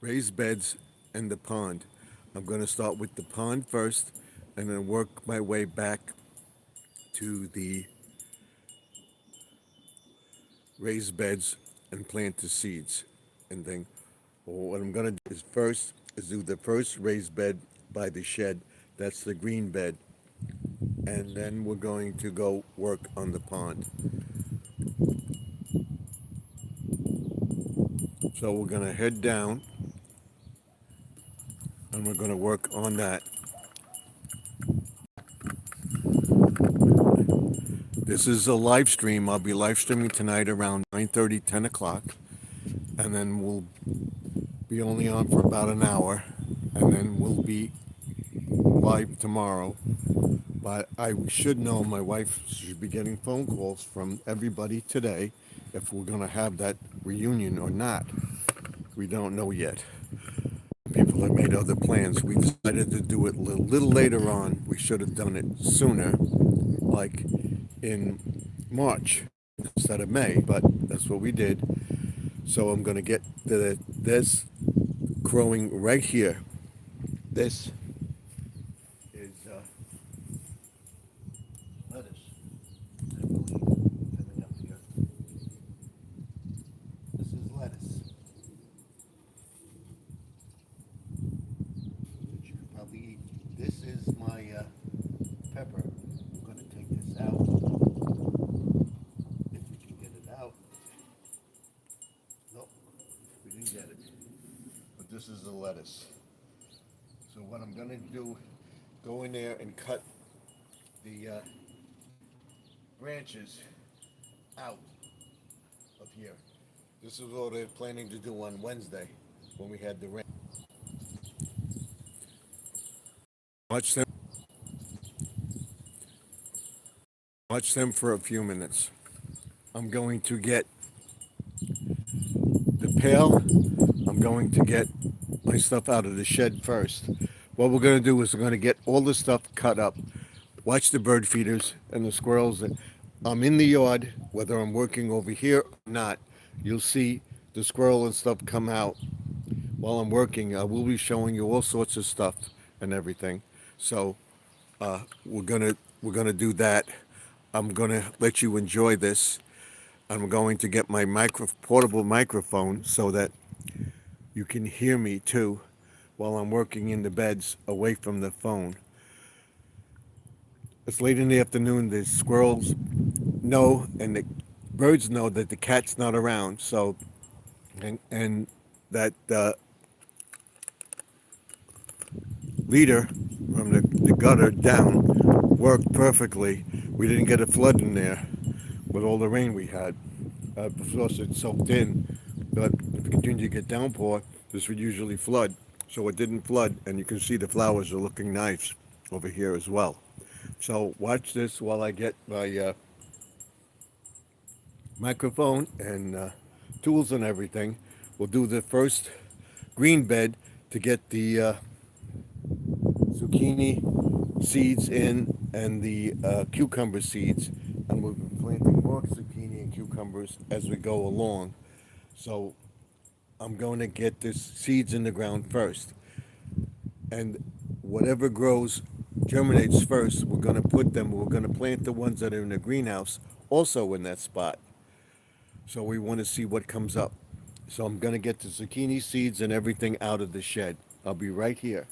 raised beds and the pond. I'm going to start with the pond first and then work my way back to the raised beds and plant the seeds. And then what I'm going to do is first is do the first raised bed by the shed. That's the green bed. And then we're going to go work on the pond. So we're going to head down and we're going to work on that. This is a live stream. I'll be live streaming tonight around 9:30, 10 o'clock. And then we'll be only on for about an hour. And then we'll be live tomorrow. But I should know my wife should be getting phone calls from everybody today if we're going to have that reunion or not. We don't know yet. People have made other plans. We decided to do it a little later on. We should have done it sooner, like in March instead of May, but that's what we did. So I'm going to get this growing right here. This is lettuce, I believe, coming up here. This is lettuce, which you could probably eat. This is my pepper. I'm going to take this out, if we can get it out. Nope, we didn't get it. But this is the lettuce. So what I'm going to do, go in there and cut the branches out of here. This is what they're planning to do on Wednesday when we had the rain. Watch them, watch them for a few minutes. I'm going to get the pail. I'm going to get my stuff out of the shed first. What we're going to do is we're going to get all the stuff cut up. Watch the bird feeders and the squirrels. I'm in the yard, whether I'm working over here or not. You'll see the squirrel and stuff come out while I'm working. I will be showing you all sorts of stuff and everything. So we're gonna do that. I'm gonna let you enjoy this. I'm going to get my portable microphone so that you can hear me too while I'm working in the beds away from the phone. It's late in the afternoon. The squirrels know and the birds know that the cat's not around. So and that leader from the gutter down worked perfectly. We didn't get a flood in there with all the rain we had. Of course, it soaked in, but if we continue to get downpour, this would usually flood. So it didn't flood, and you can see the flowers are looking nice over here as well. So watch this while I get my microphone and tools and everything. We'll do the first green bed to get the zucchini seeds in and the cucumber seeds, and we'll be planting more zucchini and cucumbers as we go along. So I'm going to get this seeds in the ground first, and whatever grows germinates first, we're going to plant the ones that are in the greenhouse also in that spot. So we want to see what comes up. So I'm going to get the zucchini seeds and everything out of the shed. I'll be right here.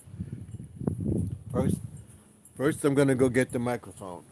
First, first I'm going to go get the microphone.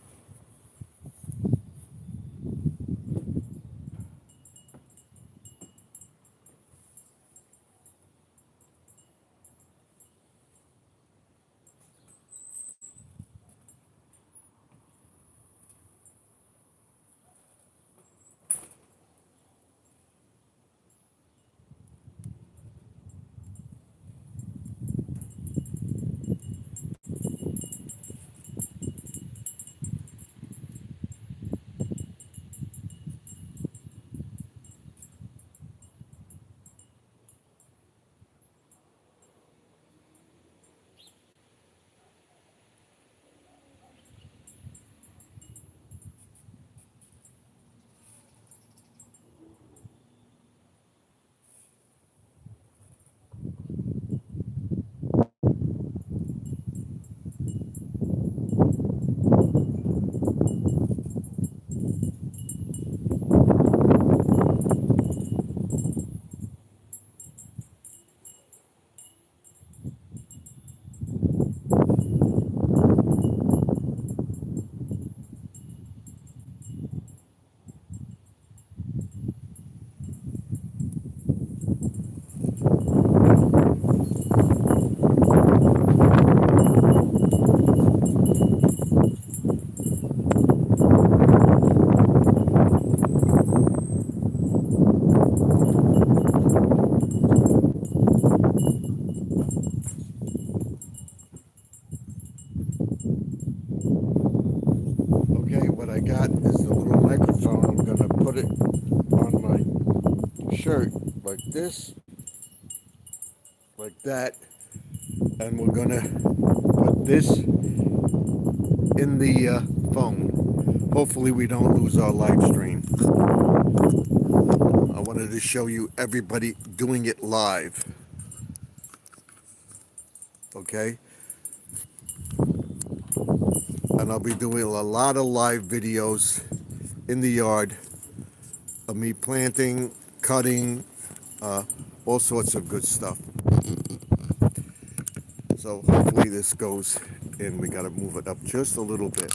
this like that, and we're gonna put this in the phone. Hopefully we don't lose our live stream. I wanted to show you everybody doing it live. Okay? And I'll be doing a lot of live videos in the yard of me planting, cutting, all sorts of good stuff. So hopefully this goes in. We got to move it up just a little bit.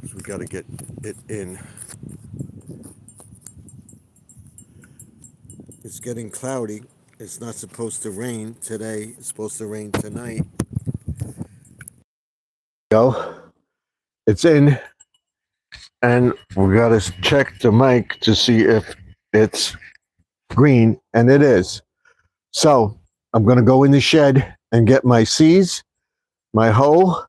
So we got to get it in. It's getting cloudy. It's not supposed to rain today. It's supposed to rain tonight. Go. It's in. And we got to check the mic to see if it's green. And it is. So I'm going to go in the shed and get my seeds, my hoe,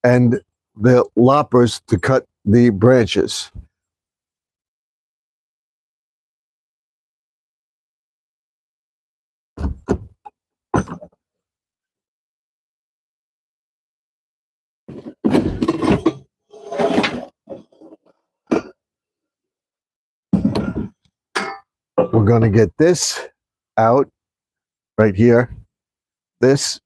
and the loppers to cut the branches. We're going to get this out right here. This.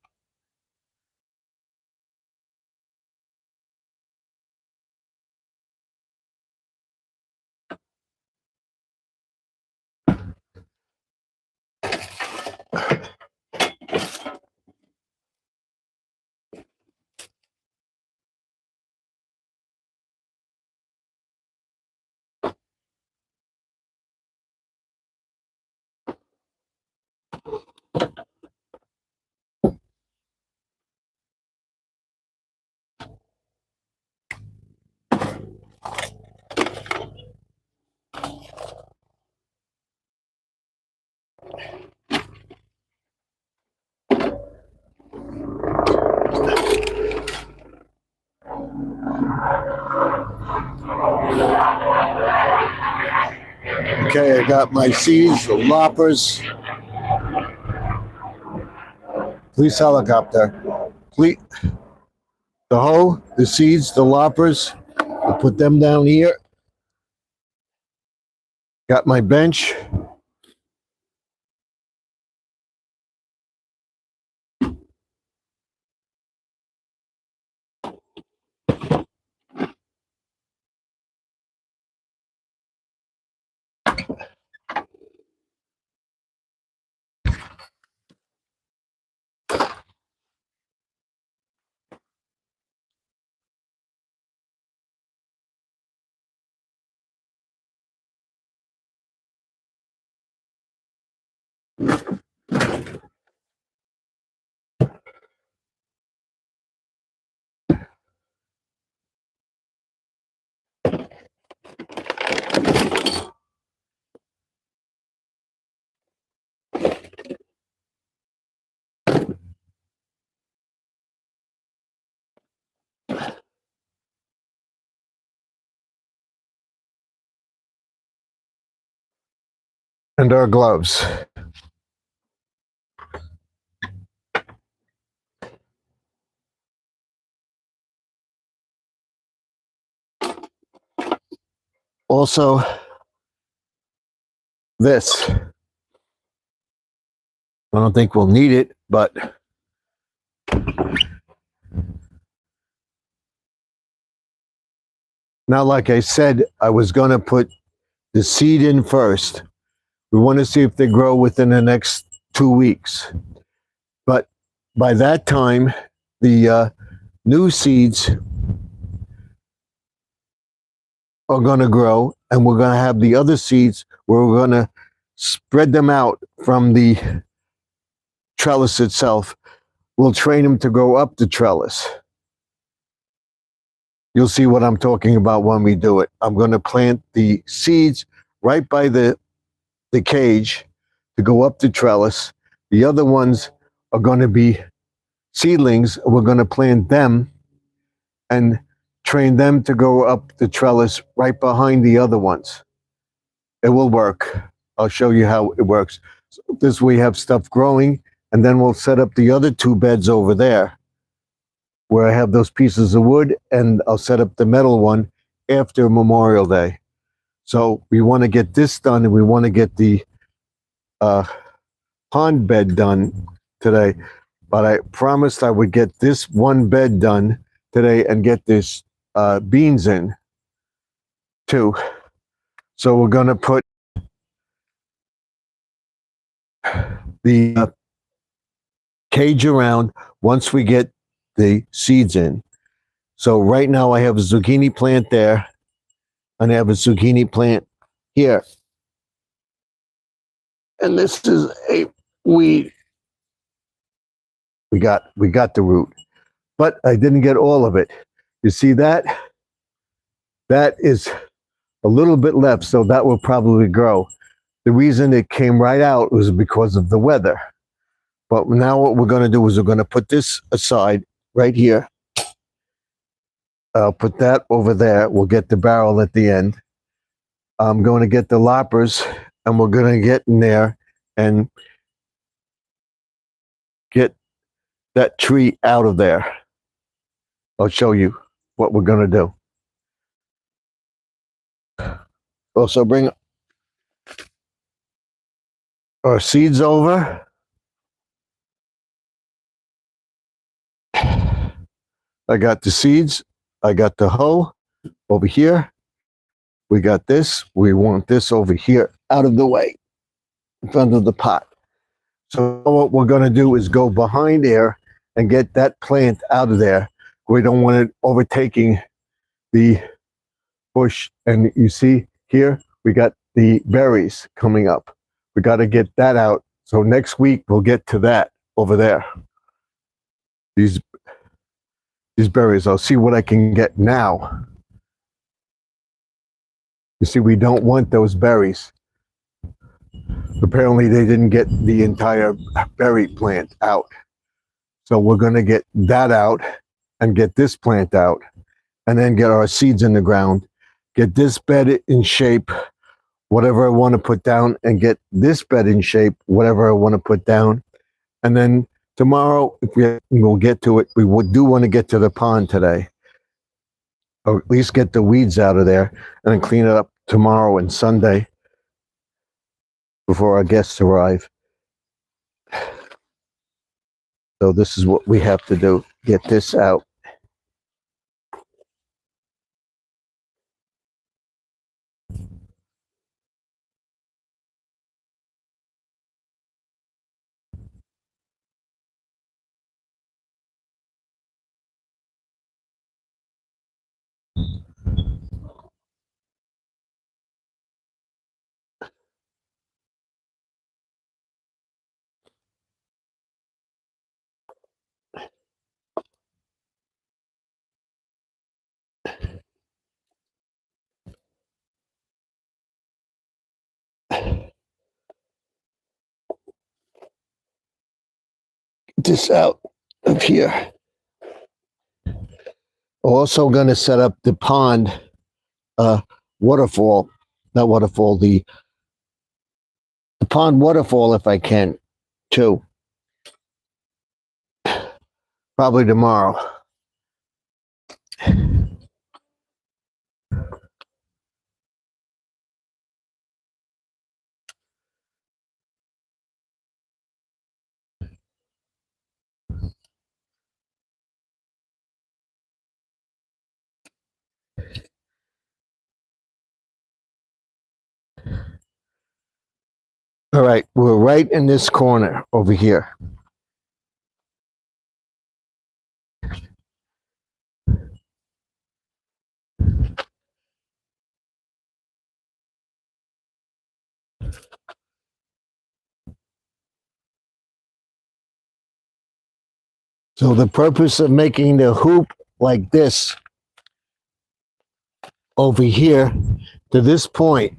Okay, I got my seeds, the loppers. Police helicopter. Police, the hoe, the seeds, the loppers. I'll put them down here. Got my bench. And our gloves. Also, this. I don't think we'll need it, but now, like I said, I was going to put the seed in first. We want to see if they grow within the next 2 weeks. But by that time, the new seeds are going to grow, and we're going to have the other seeds where we're going to spread them out from the trellis itself. We'll train them to go up the trellis. You'll see what I'm talking about when we do it. I'm going to plant the seeds right by the cage to go up the trellis. The other ones are going to be seedlings. We're going to plant them and train them to go up the trellis right behind the other ones. It will work. I'll show you how it works. So this we have stuff growing, and then we'll set up the other two beds over there where I have those pieces of wood, and I'll set up the metal one after Memorial Day. So we want to get this done, and we want to get the uh, pond bed done today. But I promised I would get this one bed done today and get this beans in too. So we're going to put the cage around once we get the seeds in. So right now I have a zucchini plant there, and I have a zucchini plant here. And this is a weed. We got the root, but I didn't get all of it. You see that? That is a little bit left, so that will probably grow. The reason it came right out was because of the weather. But now what we're going to do is we're going to put this aside right here. I'll put that over there. We'll get the barrel at the end. I'm going to get the loppers, and we're going to get in there and get that tree out of there. I'll show you what we're going to do. Also bring our seeds over. I got the seeds. I got the hoe over here. We got this. We want this over here out of the way in front of the pot. So what we're going to do is go behind there and get that plant out of there. We don't want it overtaking the bush. And you see here, we got the berries coming up. We got to get that out. So next week, we'll get to that over there. These berries, I'll see what I can get now. You see, we don't want those berries. Apparently, they didn't get the entire berry plant out. So we're going to get that out and get this plant out, and then get our seeds in the ground, get this bed in shape, whatever I want to put down, and get this bed in shape, whatever I want to put down. And then tomorrow, if we'll get to it, we do want to get to the pond today, or at least get the weeds out of there, and then clean it up tomorrow and Sunday before our guests arrive. So this is what we have to do, get this out. This out of here. Also going to set up the pond waterfall, not waterfall, the pond waterfall if I can, too. Probably tomorrow. All right, we're right in this corner over here. So the purpose of making the hoop like this over here to this point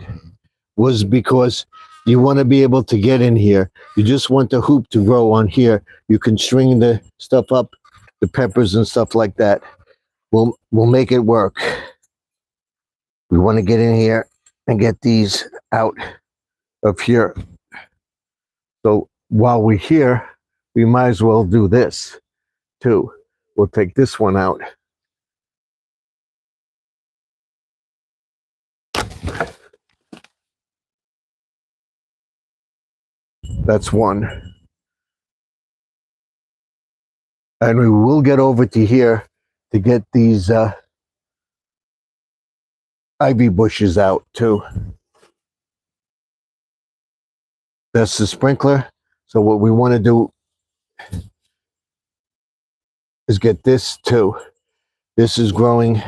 was because you want to be able to get in here. You just want the hoop to grow on here. You can string the stuff up, the peppers and stuff like that. We'll make it work. We want to get in here and get these out of here. So while we're here, we might as well do this too. We'll take this one out. That's one. And we will get over to here to get these ivy bushes out too. That's the sprinkler. So what we want to do is get this too. This is growing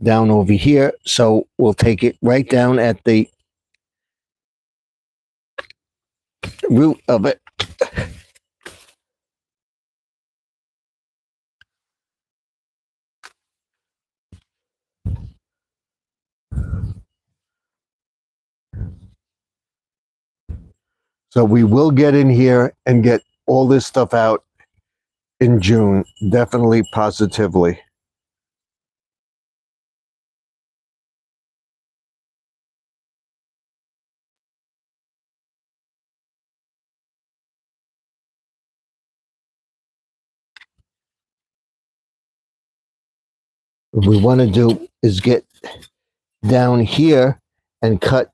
down over here. So we'll take it right down at the root of it. So we will get in here and get all this stuff out in June, definitely, positively. What we want to do is get down here and cut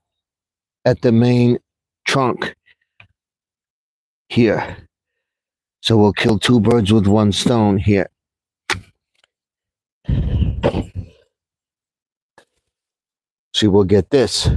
at the main trunk here. So we'll kill two birds with one stone here. See, we'll get this.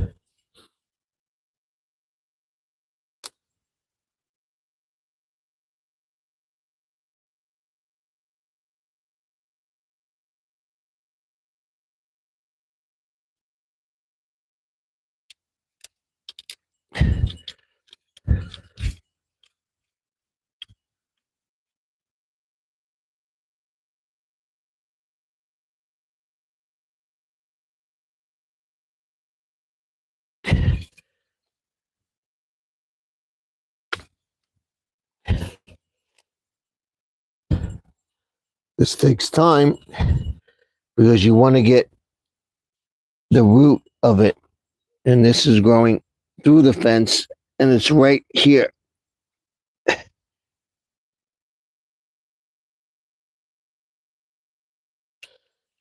This takes time because you want to get the root of it. And this is growing through the fence and it's right here.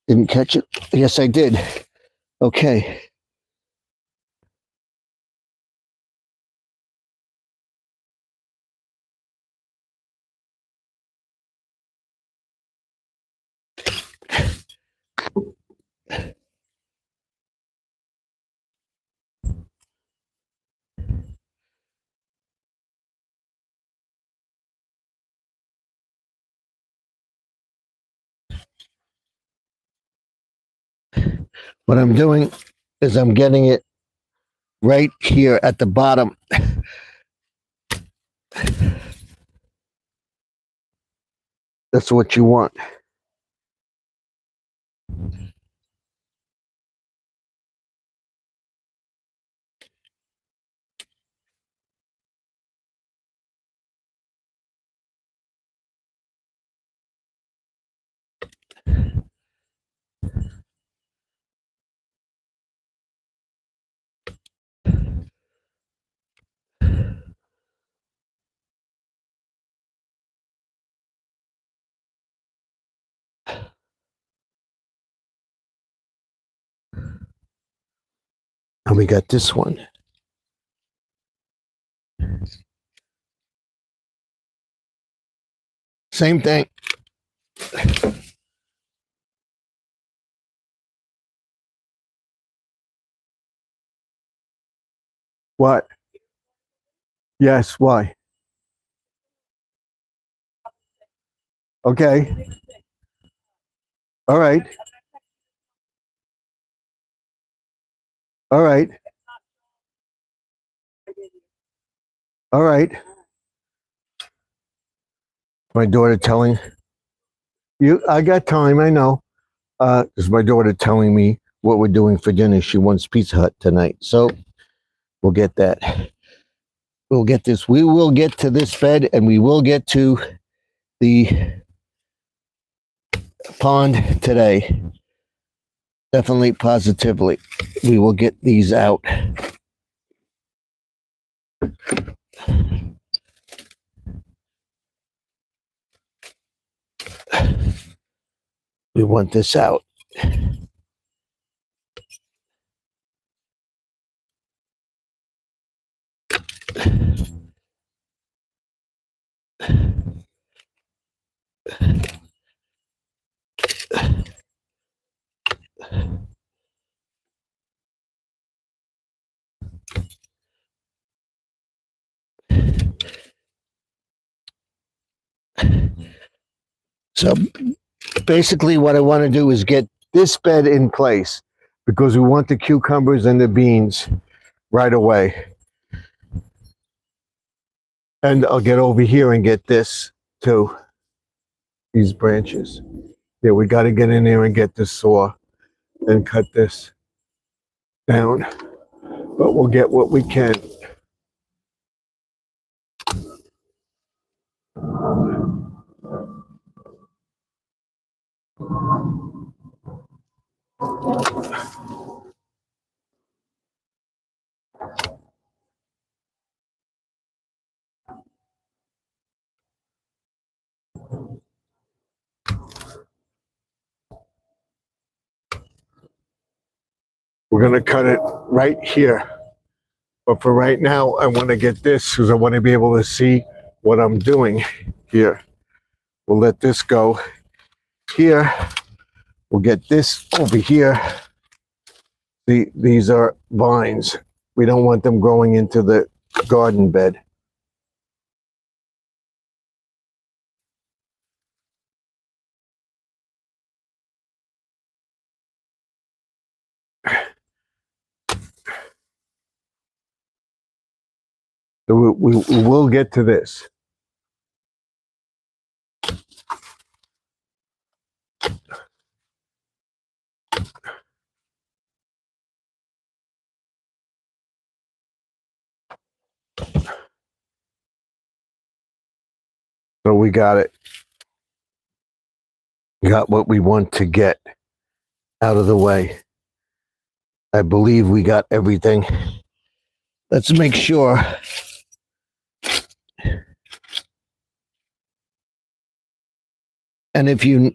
Didn't catch it? Yes, I did. Okay. What I'm doing is I'm getting it right here at the bottom. That's what you want. And we got this one. Same thing. What? Yes, why? Okay. All right. All right. All right. My daughter telling you, I got time, I know. Is my daughter telling me what we're doing for dinner. She wants Pizza Hut tonight. So we'll get that. We'll get this. We will get to this bed and we will get to the pond today. Definitely, positively, we will get these out. We want this out. So basically, what I want to do is get this bed in place because we want the cucumbers and the beans right away. And I'll get over here and get this too, these branches. Yeah, we got to get in there and get this saw and cut this down. But we'll get what we can. We're going to cut it right here. But for right now, I want to get this because I want to be able to see what I'm doing here. We'll let this go here. We'll get this over here. These are vines. We don't want them growing into the garden bed. So we will get to this. So we got it. Got what we want to get out of the way. I believe we got everything. Let's make sure. And if you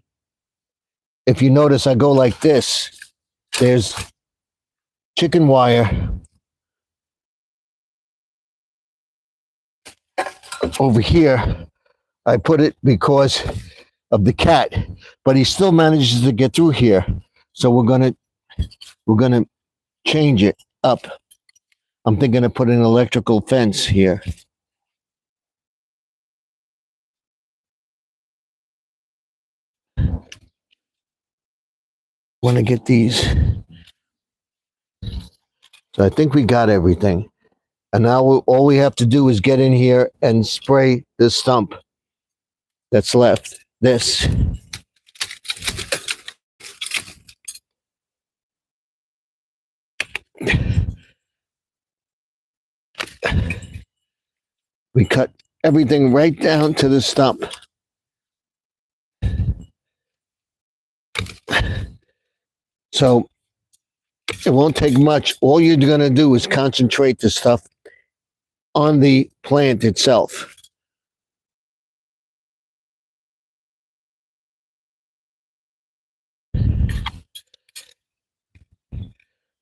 notice, I go like this. There's chicken wire over here. I put it because of the cat, but he still manages to get through here. So we're gonna change it up. I'm thinking of putting an electrical fence here. Want to get these. So I think we got everything. And now all we have to do is get in here and spray this stump that's left. This. We cut everything right down to the stump. So it won't take much. All you're going to do is concentrate the stuff on the plant itself.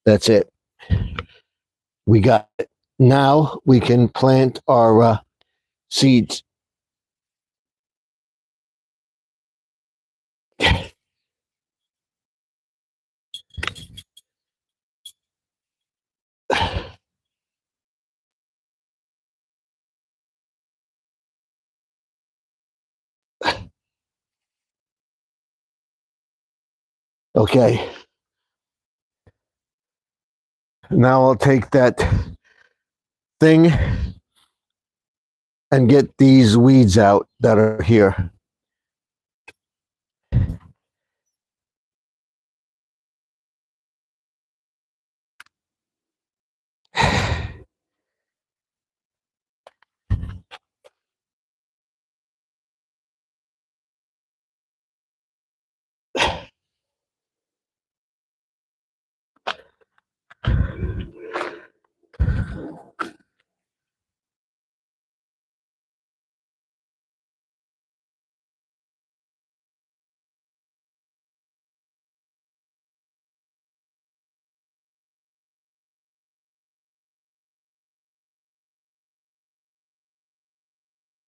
That's it. We got it. Now we can plant our seeds. Okay. Now I'll take that thing and get these weeds out that are here.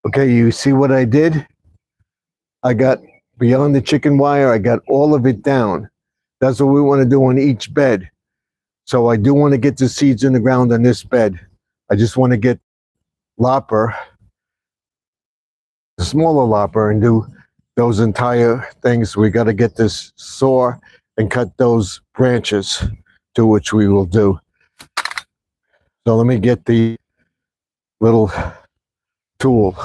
Okay, you see what I did? I got beyond the chicken wire, I got all of it down. That's what we want to do on each bed. So I do want to get the seeds in the ground on this bed. I just want to get lopper, the smaller lopper, and do those entire things. We got to get this saw and cut those branches, to which we will do. So let me get the little tool.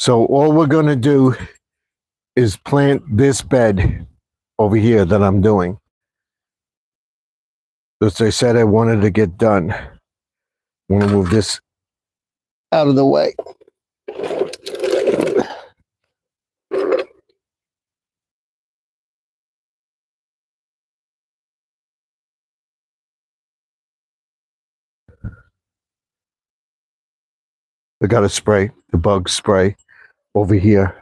So all we're going to do is plant this bed over here that I'm doing. As I said, I wanted to get done. I want to move this out of the way. I got to spray the bug spray over here.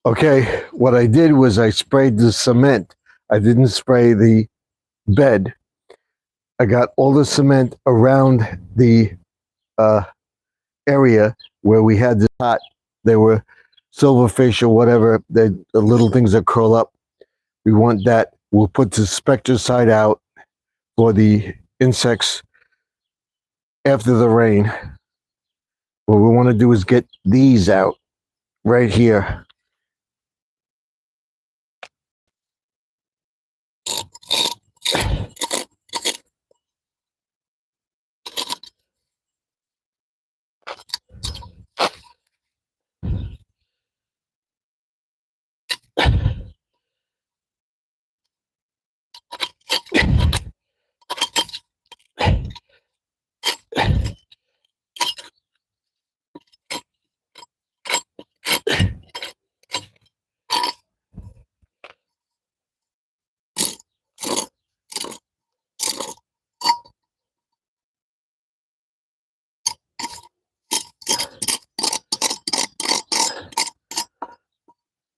Okay, what I did was I sprayed the cement. I didn't spray the bed. I got all the cement around the area where we had the pot. They were silverfish or whatever, the little things that curl up. We want that. We'll put the spectricide out for the insects after the rain. What we want to do is get these out right here.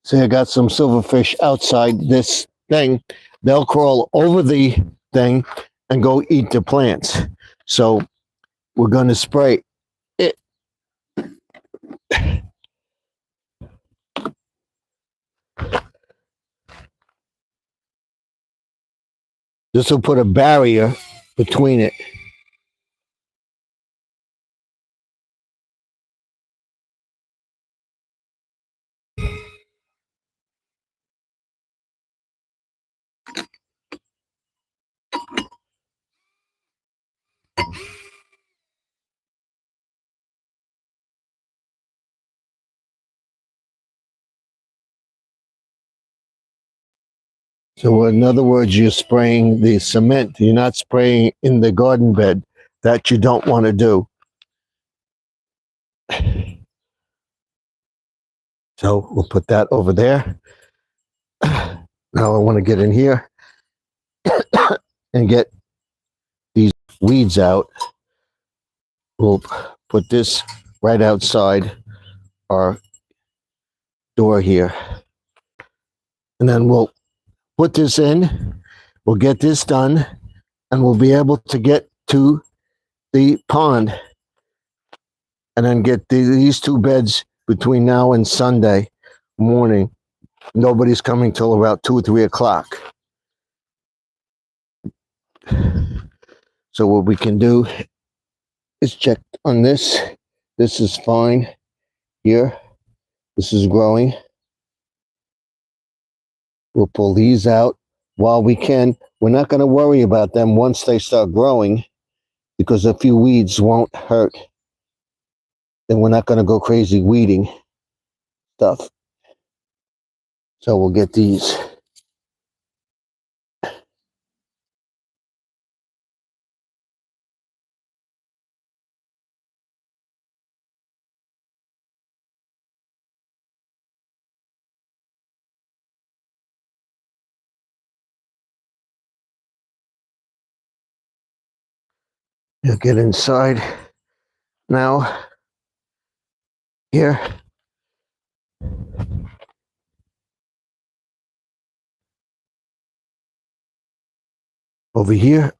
See, I got some silverfish outside this thing. They'll crawl over the thing and go eat the plants. So we're going to spray it. This will put a barrier between it. So in other words, you're spraying the cement. You're not spraying in the garden bed. That you don't want to do. So we'll put that over there. Now I want to get in here and get these weeds out. We'll put this right outside our door here. And then we'll put this in. We'll get this done and we'll be able to get to the pond and then get these two beds between now and Sunday morning. Nobody's coming till about 2 or 3 o'clock. So what we can do is check on this. This is fine here. This is growing. We'll pull these out while we can. We're not going to worry about them once they start growing because a few weeds won't hurt. Then we're not going to go crazy weeding stuff. So we'll get these. You'll get inside now. Here. Over here.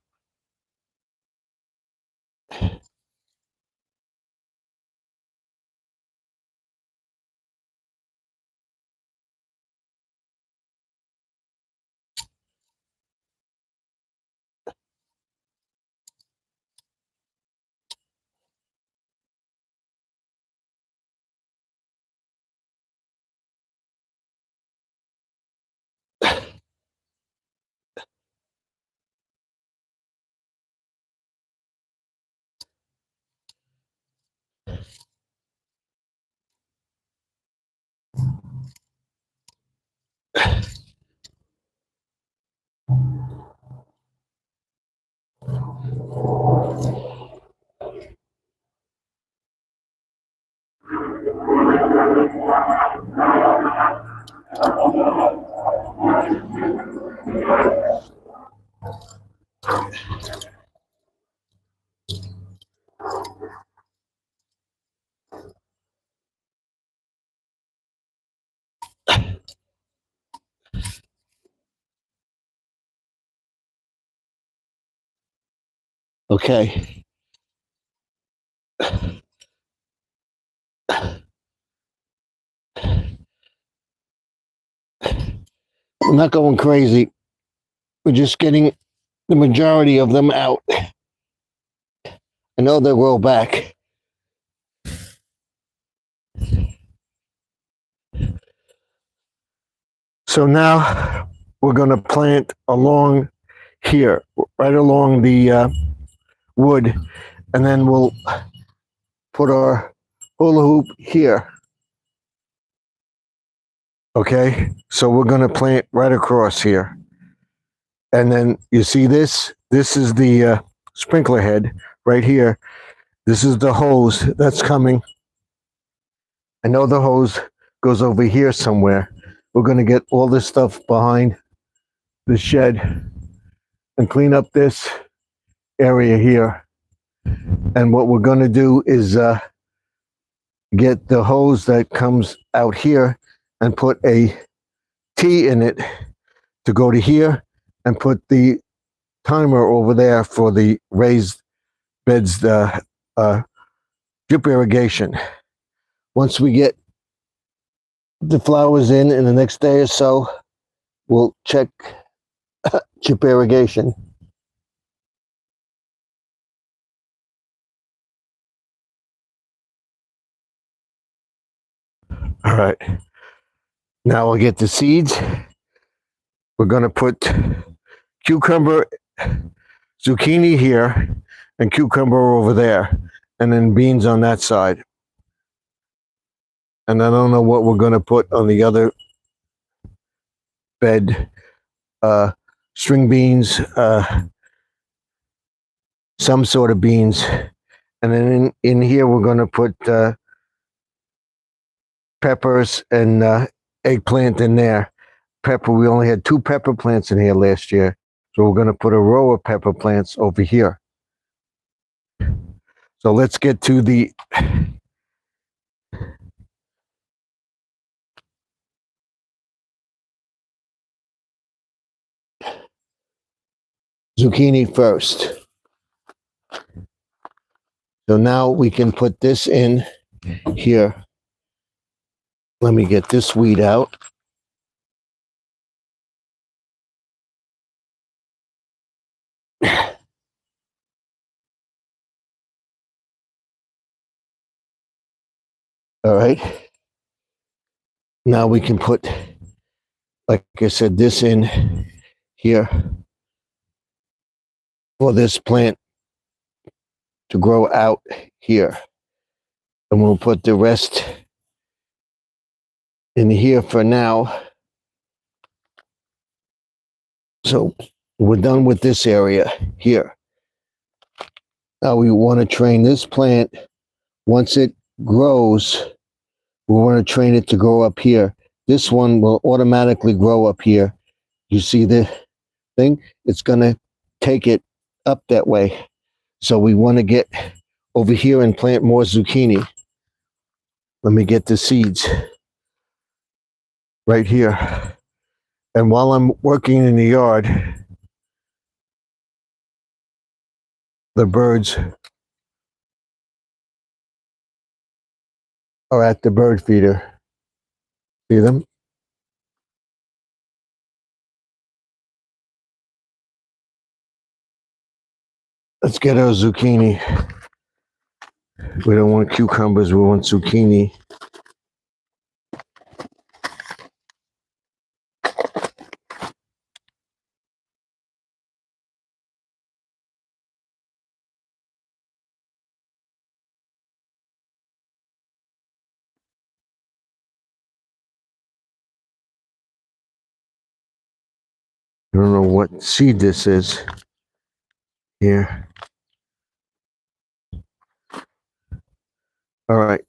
Okay. I'm not going crazy. We're just getting the majority of them out. I know they'll grow back. So now we're going to plant along here, right along the wood, and then we'll put our hula hoop here. Okay, so we're going to plant right across here. And then you see this? This is the sprinkler head right here. This is the hose that's coming. I know the hose goes over here somewhere. We're going to get all this stuff behind the shed and clean up this area here. And what we're going to do is get the hose that comes out here and put a T in it to go to here and put the timer over there for the raised beds drip irrigation. Once we get the flowers in the next day or so, we'll check drip irrigation. All right. Now we'll get the seeds. We're going to put cucumber, zucchini here, and cucumber over there, and then beans on that side. And I don't know what we're going to put on the other bed. string beans, some sort of beans. And then in here, we're going to put peppers and eggplant in there. Pepper, we only had 2 pepper plants in here last year. So we're going to put a row of pepper plants over here. So let's get to the zucchini first. So now we can put this in here. Let me get this weed out. All right. Now we can put, like I said, this in here for this plant to grow out here. And we'll put the rest in here for now. So we're done with this area here. Now we want to train this plant. Once it grows, we want to train it to grow up here. This one will automatically grow up here. You see the thing? It's going to take it up that way. So we want to get over here and plant more zucchini. Let me get the seeds right here. And while I'm working in the yard, the birds are at the bird feeder. See them? Let's get our zucchini. We don't want cucumbers, we want zucchini. I don't know what seed this is here. All right.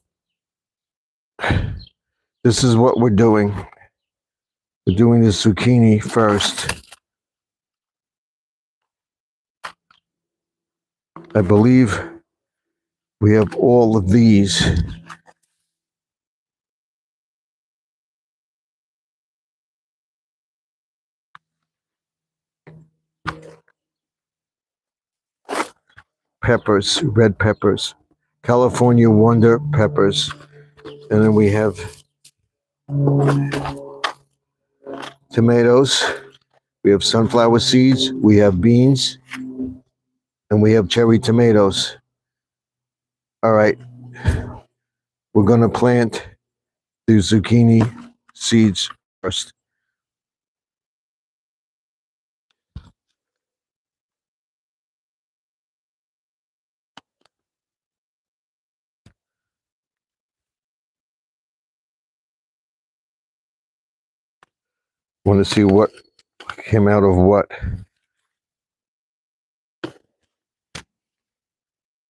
This is what we're doing. We're doing the zucchini first. I believe we have all of these. Peppers, red peppers, California Wonder peppers. And then we have tomatoes. We have sunflower seeds. We have beans. And we have cherry tomatoes. All right. We're going to plant the zucchini seeds first. Want to see what came out of what.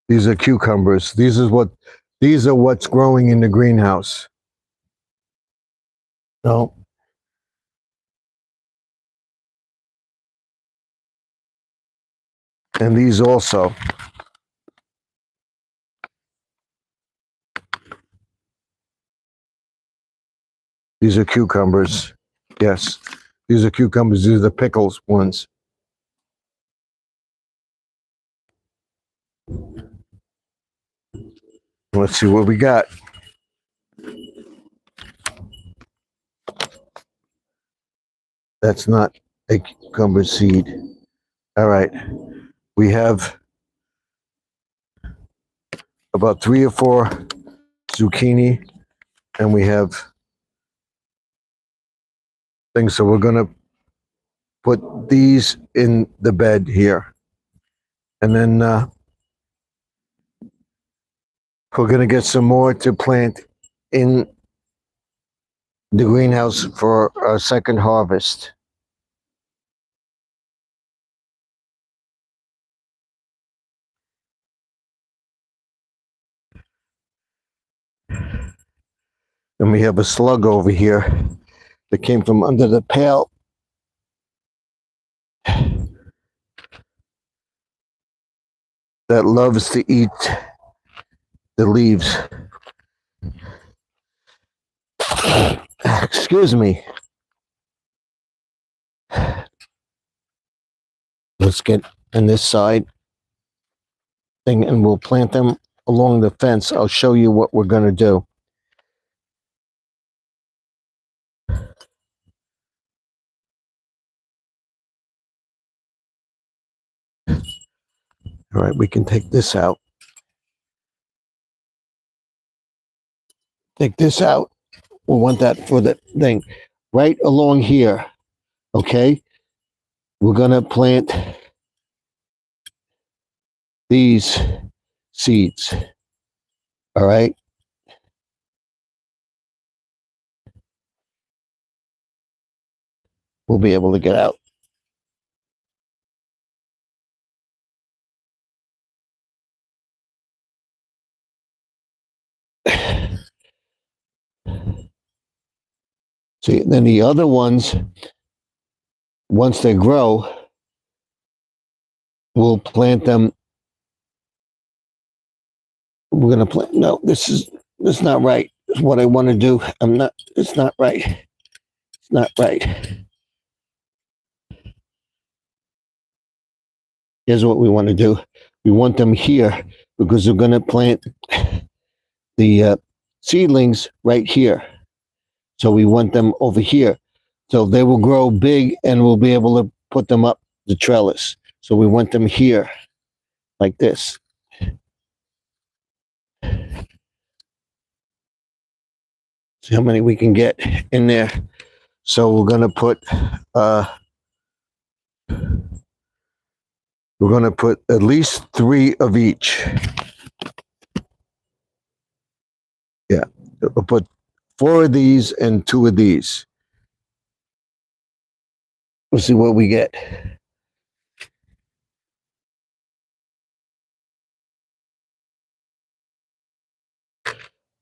These are cucumbers. These are what's growing in the greenhouse. No. And these also. These are cucumbers. Yes. These are cucumbers. These are the pickles ones. Let's see what we got. That's not a cucumber seed. All right. We have about 3 or 4 zucchini, and we have things. So we're going to put these in the bed here. And then we're going to get some more to plant in the greenhouse for our second harvest. And we have a slug over here that came from under the pail. That loves to eat the leaves. Excuse me. Let's get on this side thing and we'll plant them along the fence. I'll show you what we're going to do. All right, we can take this out. Take this out. We want that for the thing. Right along here, okay? We're going to plant these seeds. All right? We'll be able to get out. See, then the other ones, once they grow, we'll plant them. We're going to plant. No, this is not right. It's what I want to do. It's not right. It's not right. Here's what we want to do. We want them here because we're going to plant the seedlings right here. So we want them over here. So they will grow big and we'll be able to put them up the trellis. So we want them here like this. See how many we can get in there. So we're going to put at least 3 of each. Yeah, we'll put 4 of these and 2 of these. We'll see what we get.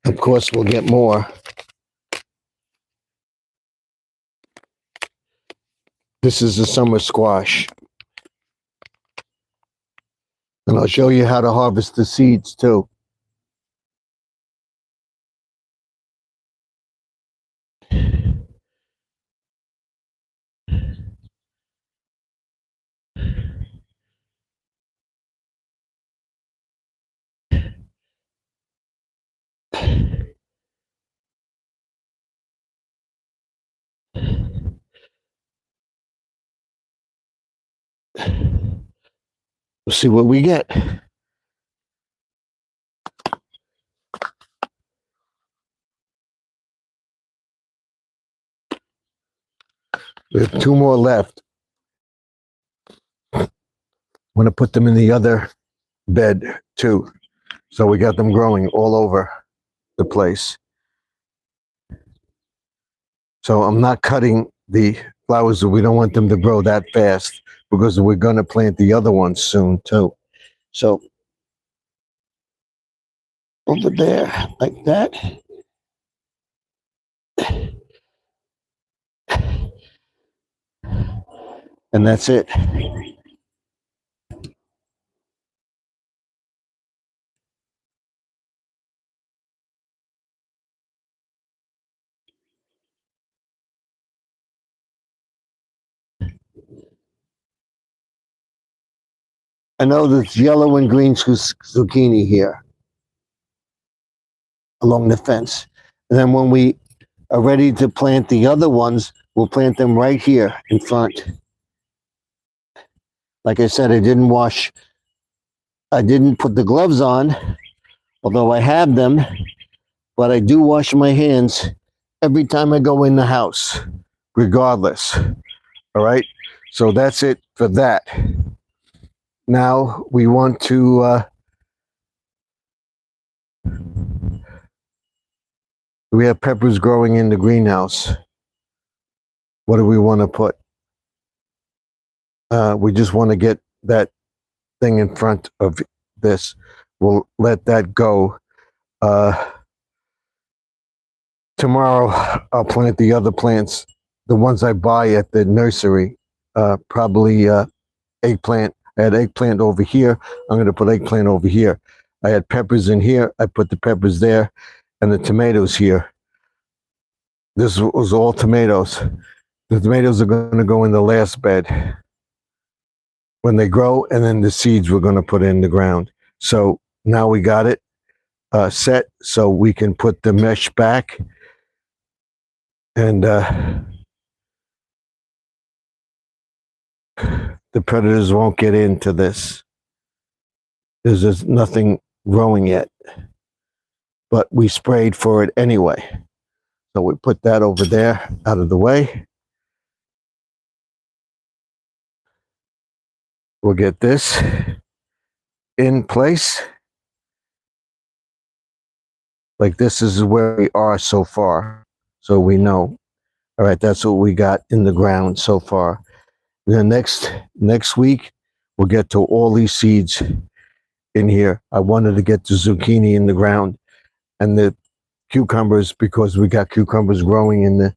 Of course, we'll get more. This is the summer squash. And I'll show you how to harvest the seeds too. We'll see what we get. We have 2 more left. I'm going to put them in the other bed too. So we got them growing all over the place. So I'm not cutting the flowers. We don't want them to grow that fast because we're going to plant the other ones soon too. So over there like that. And that's it. I know there's yellow and green zucchini here along the fence. And then when we are ready to plant the other ones, we'll plant them right here in front. Like I said, I didn't put the gloves on, although I have them, but I do wash my hands every time I go in the house, regardless. All right? So that's it for that. Now we want to, we have peppers growing in the greenhouse. What do we want to put? We just want to get that thing in front of this. We'll let that go till tomorrow I'll plant the other plants, the ones I buy at the nursery. Probably eggplant. I had eggplant over here. I'm going to put eggplant over here. I had peppers in here. I put the peppers there, and the tomatoes here. This was all tomatoes. The tomatoes are going to go in the last bed when they grow, and then the seeds we're going to put in the ground. So now we got it set, so we can put the mesh back, and the predators won't get into this. There's just nothing growing yet, but we sprayed for it anyway. So we put that over there out of the way. We'll get this in place. Like, this is where we are so far. So we know. All right, that's what we got in the ground so far. Then next week, we'll get to all these seeds in here. I wanted to get the zucchini in the ground and the cucumbers, because we got cucumbers growing in the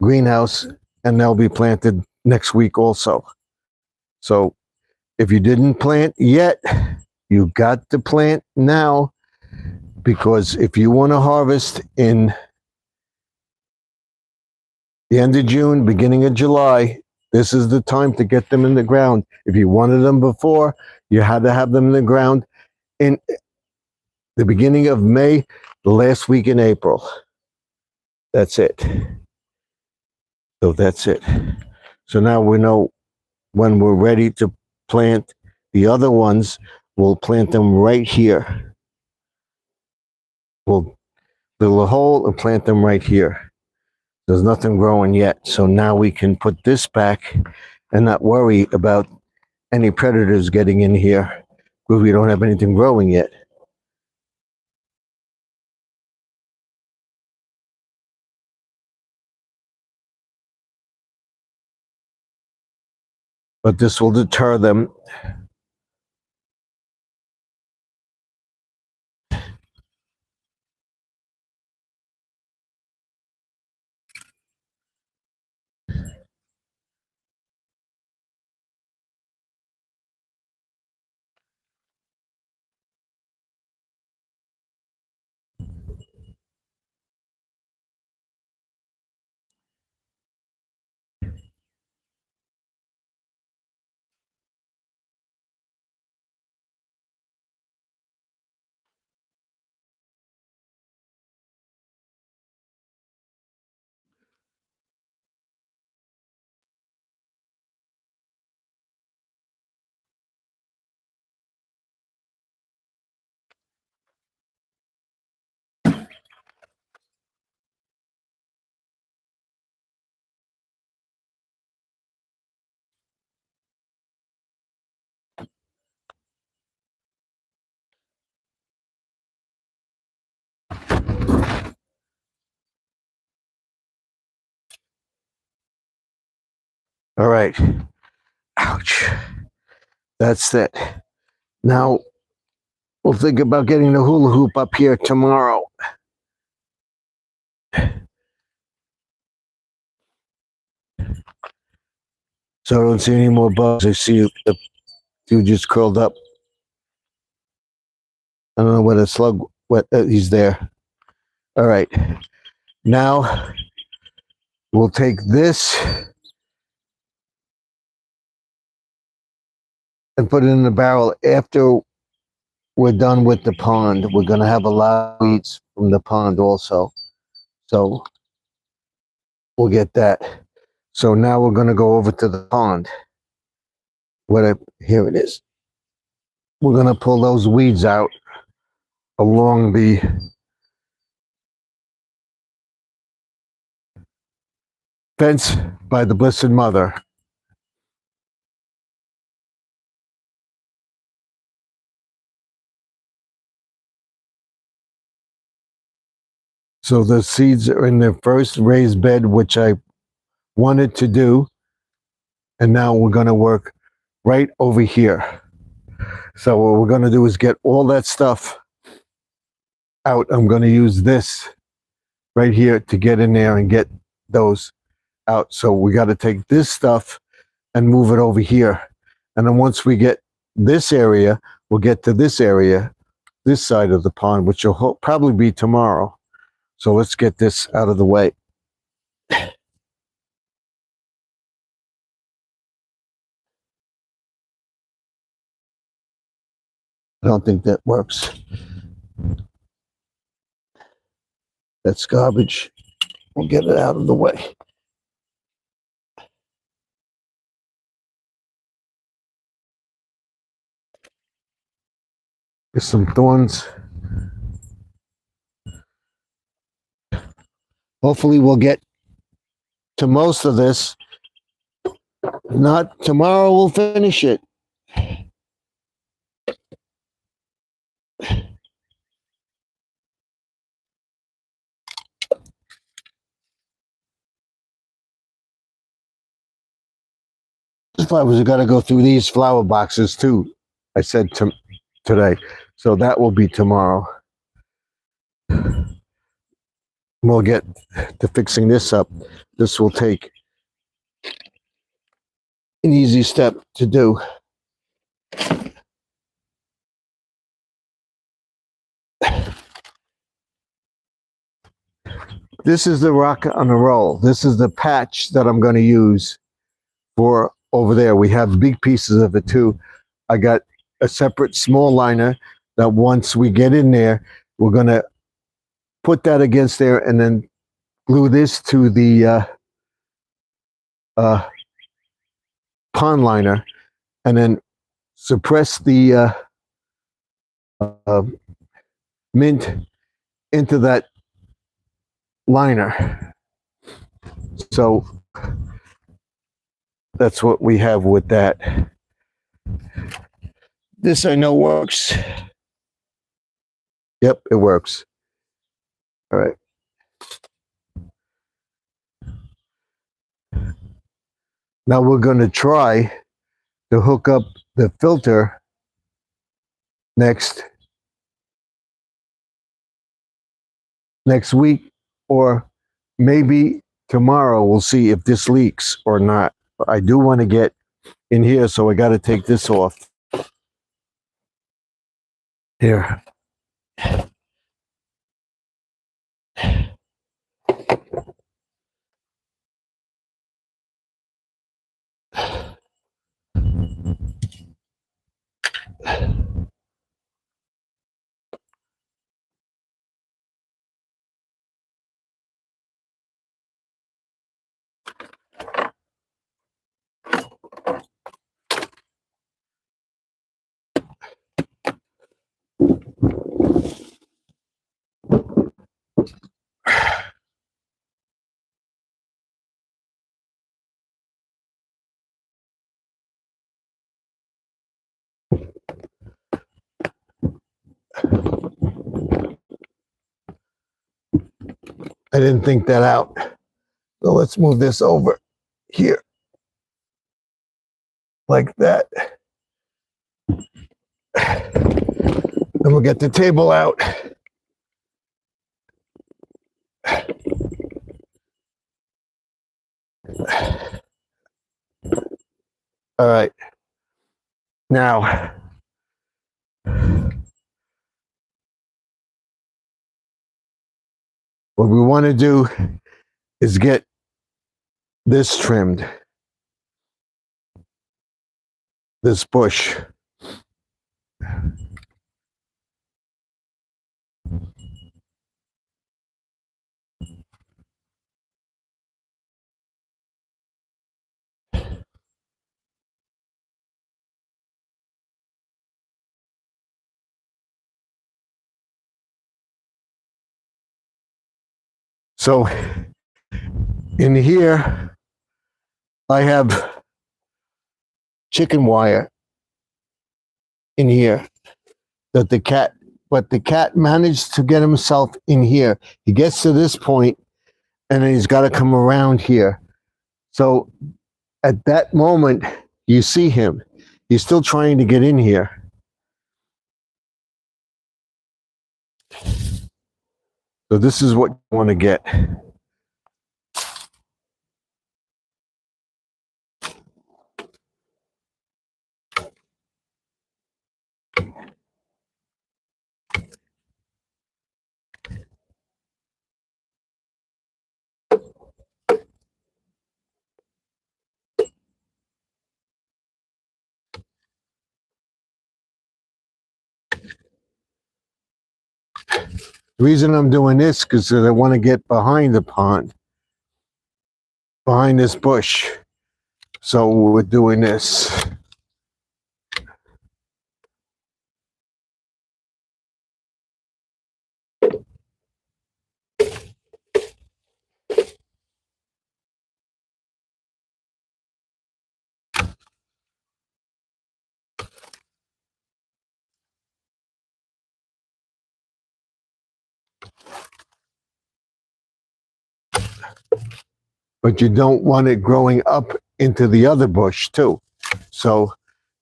greenhouse, and they'll be planted next week also. So if you didn't plant yet, you got to plant now, because if you want to harvest in the end of June, beginning of July, this is the time to get them in the ground. If you wanted them before, you had to have them in the ground in the beginning of May, the last week in April. That's it. So that's it. So now we know when we're ready to plant the other ones, we'll plant them right here. We'll drill a hole and plant them right here. There's nothing growing yet. So now we can put this back and not worry about any predators getting in here, because we don't have anything growing yet. But this will deter them. All right. Ouch. That's it. Now we'll think about getting the hula hoop up here tomorrow. So I don't see any more bugs. I see the few just curled up. I don't know what a slug, he's there. All right. Now we'll take this and put it in the barrel. After we're done with the pond, we're going to have a lot of weeds from the pond also. So we'll get that. So now we're going to go over to the pond. Here it is. We're going to pull those weeds out along the fence by the Blessed Mother. So the seeds are in the first raised bed, which I wanted to do. And now we're going to work right over here. So what we're going to do is get all that stuff out. I'm going to use this right here to get in there and get those out. So we got to take this stuff and move it over here. And then once we get this area, we'll get to this area, this side of the pond, which will probably be tomorrow. So let's get this out of the way. I don't think that works. That's garbage. We'll get it out of the way. There's some thorns. Hopefully we'll get to most of this. Not tomorrow, we'll finish it. This flowers got to go through these flower boxes too. I said today, so that will be tomorrow. We'll get to fixing this up. This will take an easy step to do. This is the rock on a roll. This is the patch that I'm going to use for over there. We have big pieces of it too. I got a separate small liner that once we get in there, we're going to put that against there and then glue this to the pond liner and then suppress the mint into that liner. So that's what we have with that. This I know works. Yep, it works. All right. Now we're going to try to hook up the filter next week, or maybe tomorrow. We'll see if this leaks or not. But I do want to get in here, so I got to take this off. Here. I didn't think that out. So let's move this over here. Like that. Then we'll get the table out. All right. Now, what we want to do is get this trimmed, this bush. So in here, I have chicken wire in here that the cat managed to get himself in here. He gets to this point and then he's got to come around here. So at that moment, you see him. He's still trying to get in here. So this is what you want to get. The reason I'm doing this because I want to get behind the pond, behind this bush. So we're doing this. But you don't want it growing up into the other bush too. So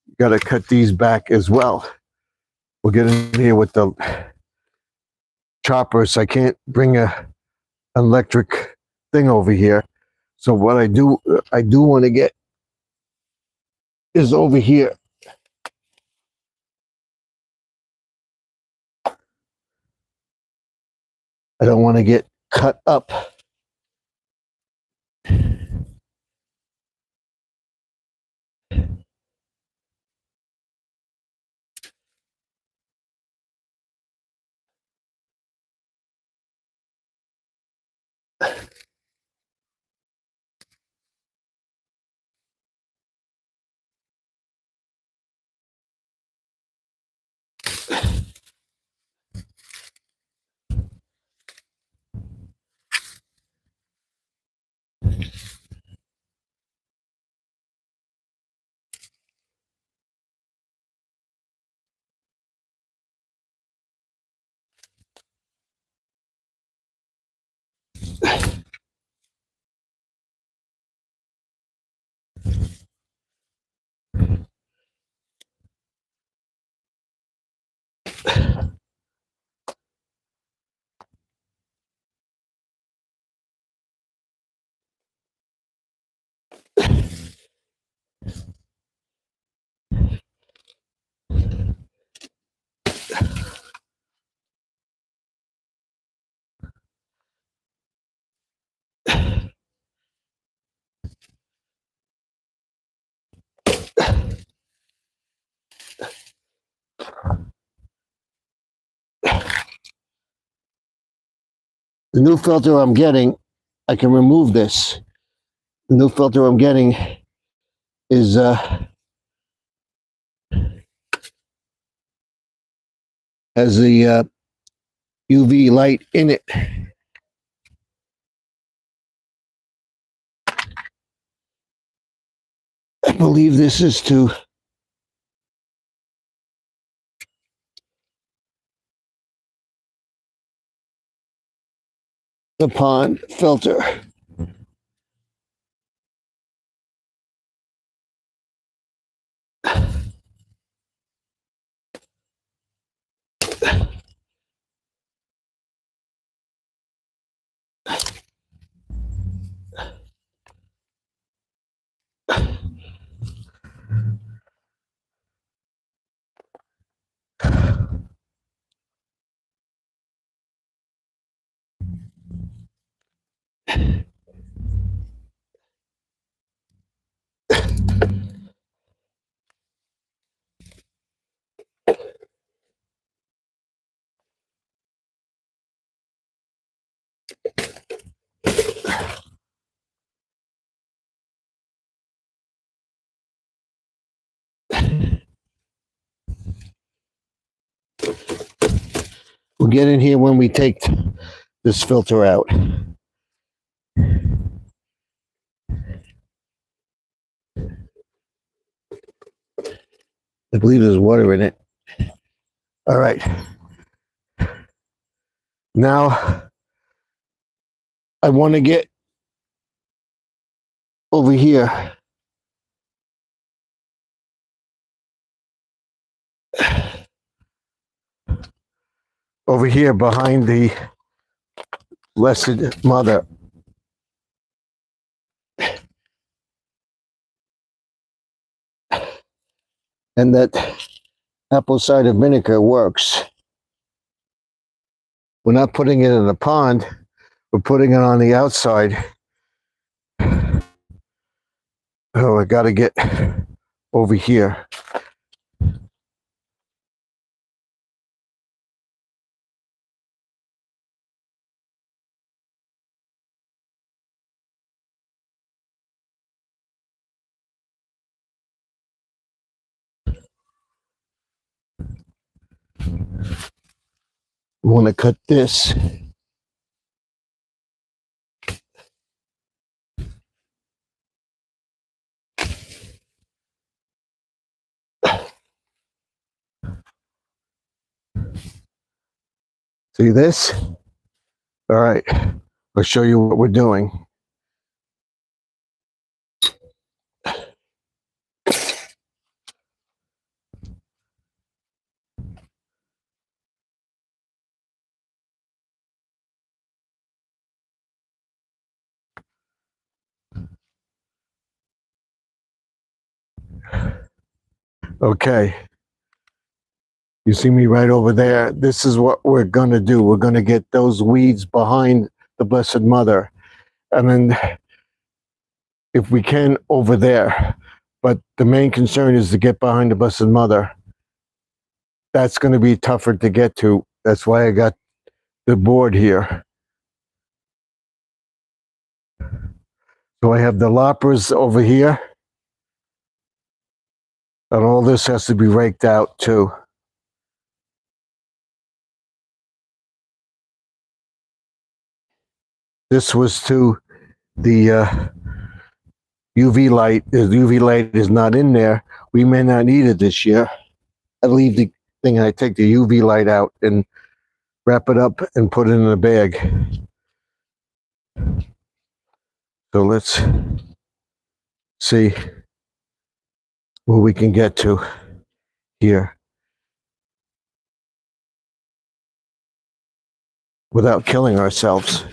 you got to cut these back as well. We'll get in here with the choppers. I can't bring a electric thing over here. So what I do want to get is over here. I don't want to get cut up. The new filter I'm getting, I can remove this. The new filter I'm getting is has the UV light in it. I believe this is to the pond filter. We'll get in here when we take this filter out. I believe there's water in it. All right. Now, I want to get over here. Over here behind the Blessed Mother. And that apple cider vinegar works. We're not putting it in a pond, we're putting it on the outside. Oh, I gotta get over here. We want to cut this. See this? All right, I'll show you what we're doing. Okay, you see me right over there. This is what we're gonna do. We're gonna get those weeds behind the Blessed Mother, and then if we can over there. But the main concern is to get behind the Blessed Mother. That's going to be tougher to get to. That's why I got the board here. So I have the loppers over here, and all this has to be raked out too. This was to the UV light. The UV light is not in there. We may not need it this year. I leave the thing and I take the UV light out and wrap it up and put it in a bag. So let's see what we can get to here without killing ourselves.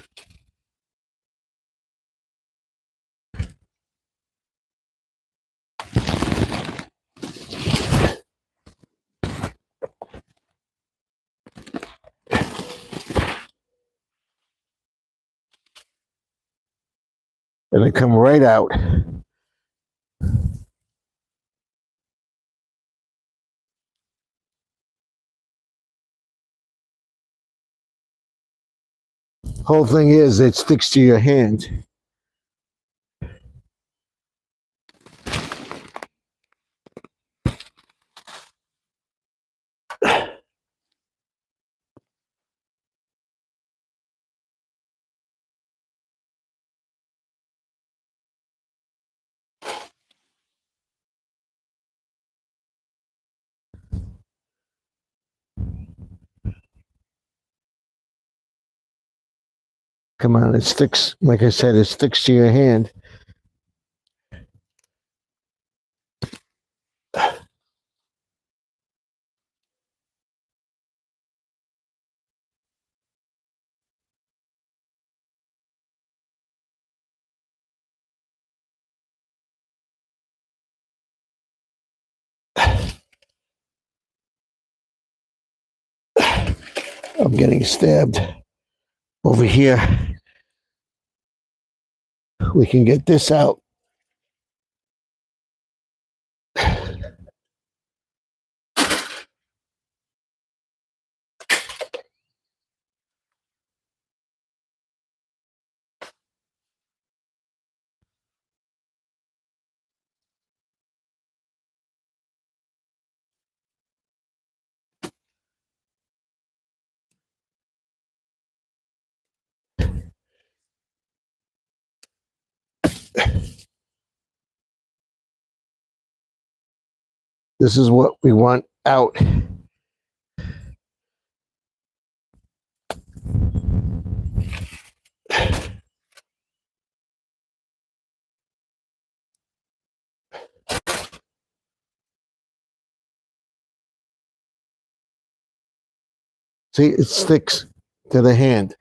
And they come right out. Whole thing is it sticks to your hand. Come on, it sticks, like I said, it sticks to your hand. I'm getting stabbed over here. We can get this out. This is what we want out. See, it sticks to the hand.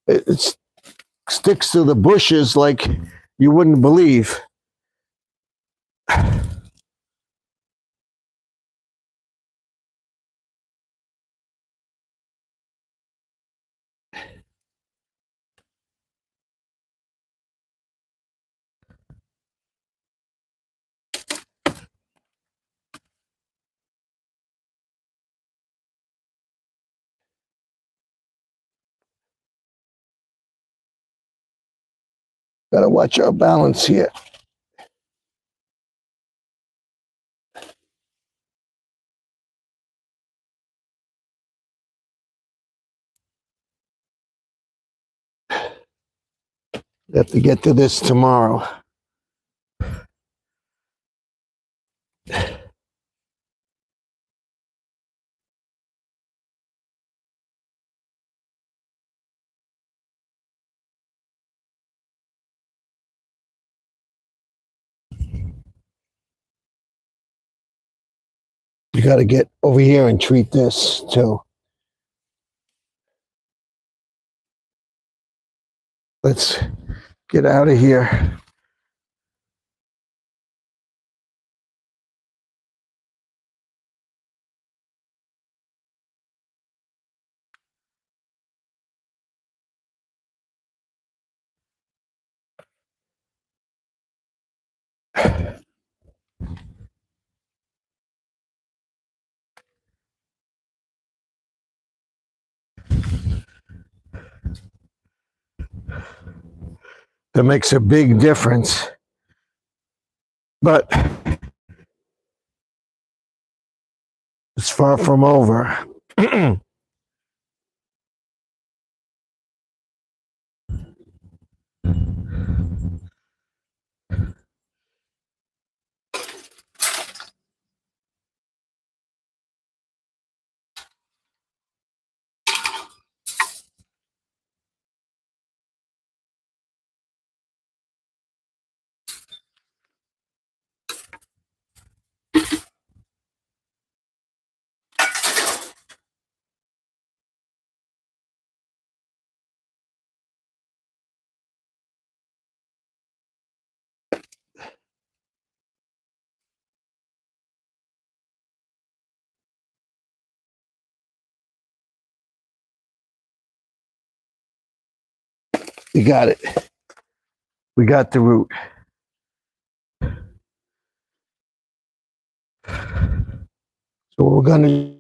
It sticks to the bushes like you wouldn't believe. Gotta watch our balance here. Have to get to this tomorrow. You got to get over here and treat this too. Let's get out of here. That makes a big difference. But it's far from over. We got it. We got the root. So we're gonna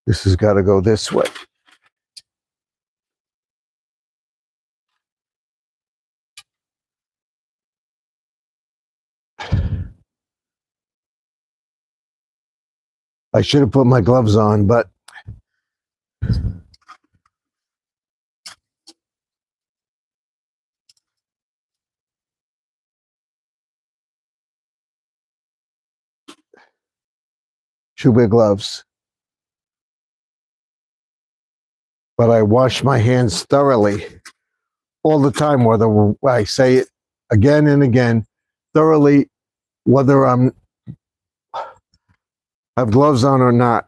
this has got to go this way. I should have put my gloves on, but should wear gloves. But I wash my hands thoroughly all the time, whether I say it again and again, thoroughly, whether I'm have gloves on or not.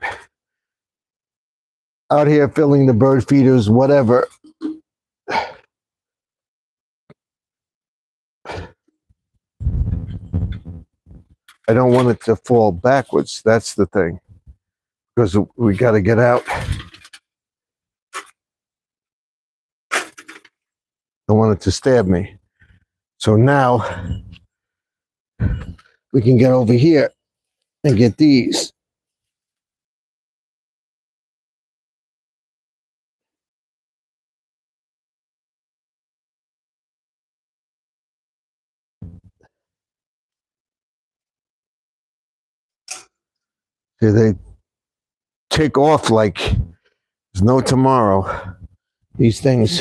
Out here filling the bird feeders, whatever. I don't want it to fall backwards. That's the thing. Because we got to get out. I want it to stab me. So now we can get over here and get these. See, they take off like there's no tomorrow. These things.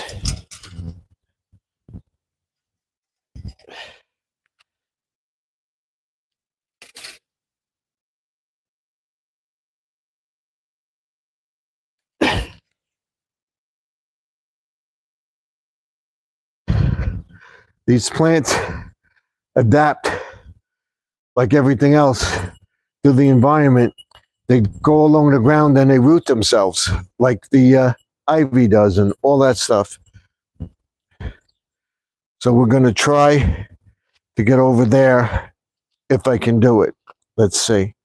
These plants adapt like everything else to the environment. They go along the ground and they root themselves like the ivy does and all that stuff. So we're going to try to get over there if I can do it. Let's see.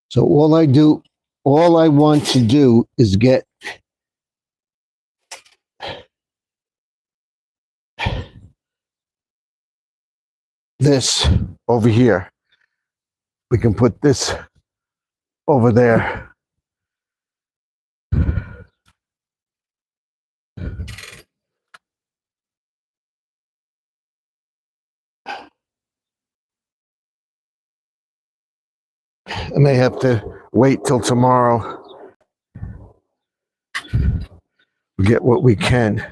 So all I want to do is get this over here. We can put this over there. I may have to wait till tomorrow to get what we can.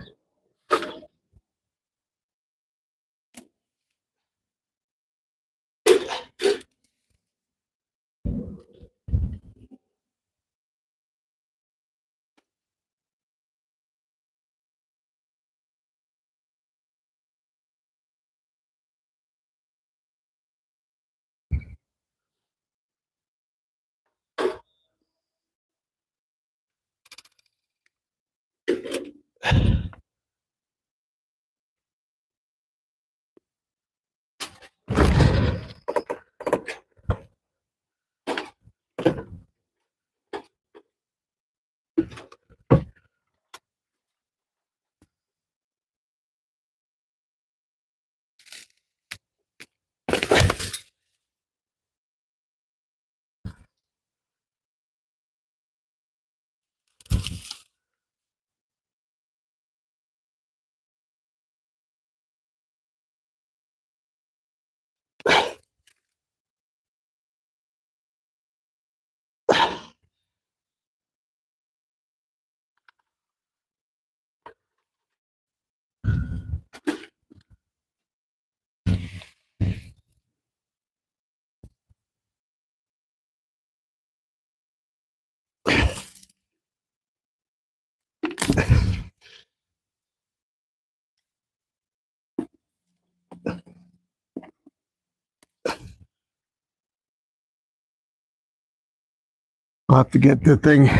I'll have to get the thing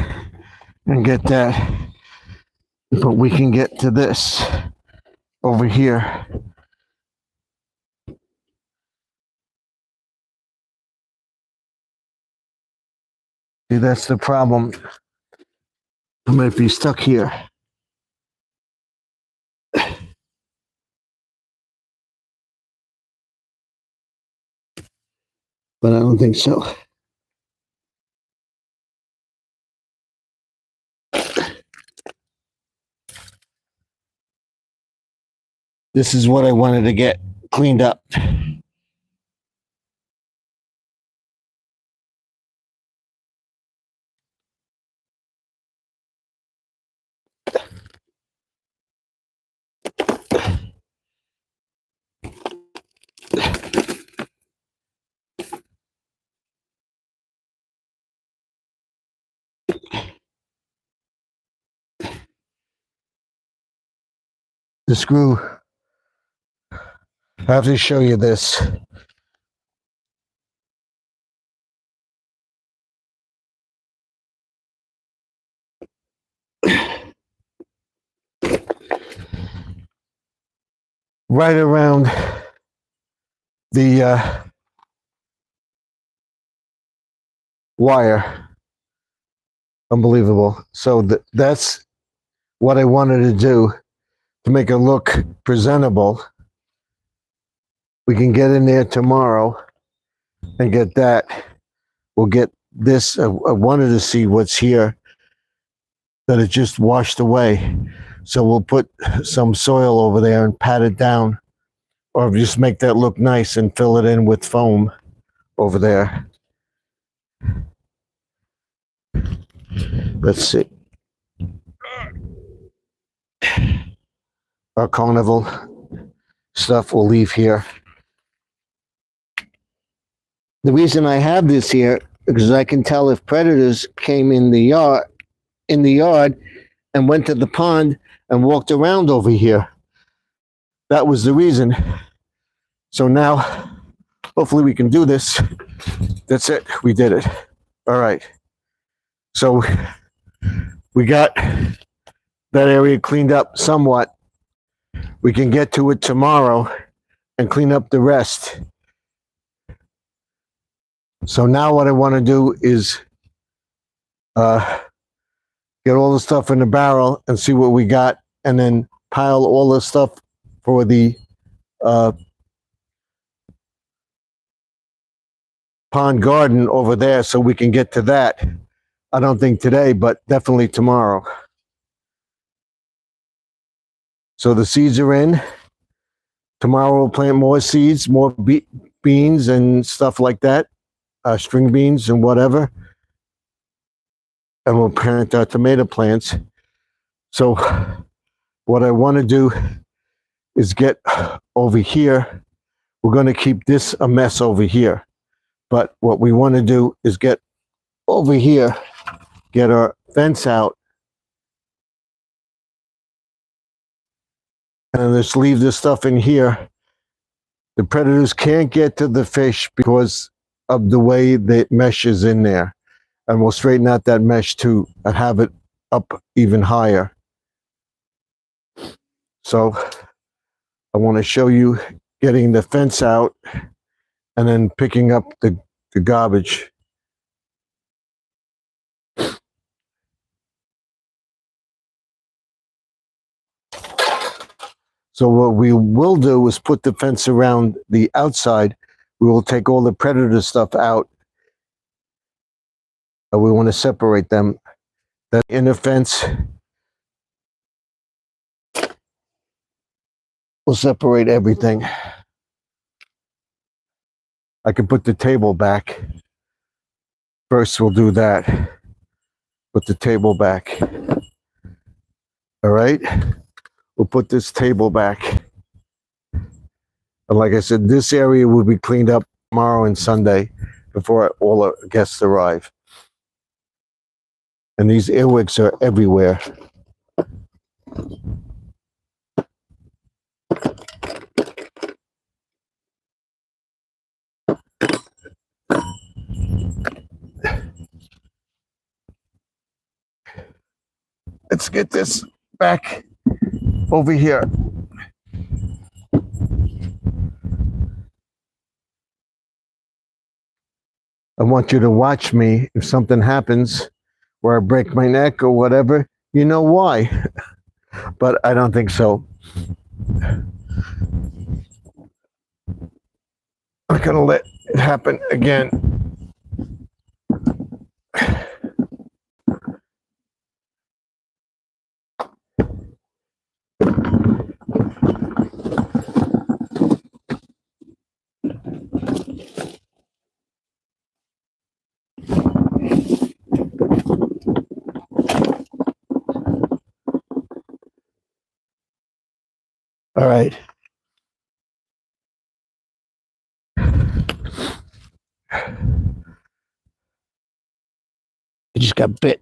and get that. But we can get to this over here. See, that's the problem. I might be stuck here. But I don't think so. This is what I wanted to get cleaned up. The screw. I have to show you this. Right around the wire. Unbelievable. So that's what I wanted to do. to make it look presentable. We can get in there tomorrow and get that. We'll get this. I wanted to see what's here that it just washed away. So we'll put some soil over there and pat it down, or just make that look nice and fill it in with foam over there. Let's see. Our carnival stuff we'll leave here. The reason I have this here because I can tell if predators came in the yard and went to the pond and walked around over here. That was the reason. So now, hopefully we can do this. That's it. We did it. All right. So we got that area cleaned up somewhat. We can get to it tomorrow and clean up the rest. So now what I want to do is get all the stuff in the barrel and see what we got, and then pile all the stuff for the pond garden over there so we can get to that. I don't think today, but definitely tomorrow. So the seeds are in. Tomorrow we'll plant more seeds, more beans and stuff like that, string beans and whatever. And we'll plant our tomato plants. So what I want to do is get over here. We're going to keep this a mess over here. But what we want to do is get over here, get our fence out, and just leave this stuff in here. The predators can't get to the fish because of the way the mesh is in there. And we'll straighten out that mesh too and have it up even higher. So I want to show you getting the fence out and then picking up the garbage. So what we will do is put the fence around the outside. We will take all the predator stuff out. We want to separate them. The inner fence will separate everything. I can put the table back. First we'll do that. Put the table back. All right? We'll put this table back. And like I said, this area will be cleaned up tomorrow and Sunday before all the guests arrive. And these earwigs are everywhere. Let's get this back over here. I want you to watch me. If something happens where I break my neck or whatever, you know why. But I don't think so. I'm not going to let it happen again. All right. I just got bit.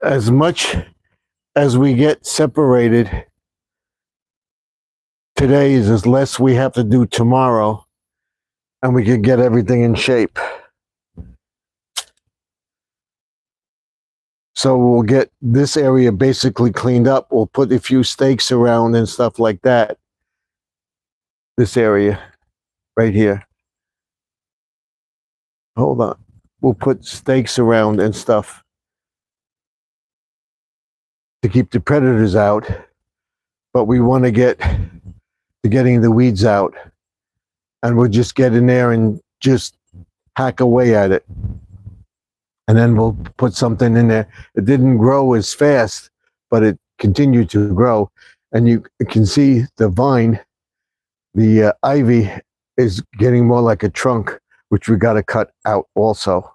as much as we get separated today is as less we have to do tomorrow, and we can get everything in shape. So we'll get this area basically cleaned up. We'll put a few stakes around and stuff like that. This area right here. Hold on. We'll put stakes around and stuff to keep the predators out. But we want to get to getting the weeds out. And we'll just get in there and just hack away at it. And then we'll put something in there. It didn't grow as fast, but it continued to grow. And you can see the vine, the ivy is getting more like a trunk, which we got to cut out also.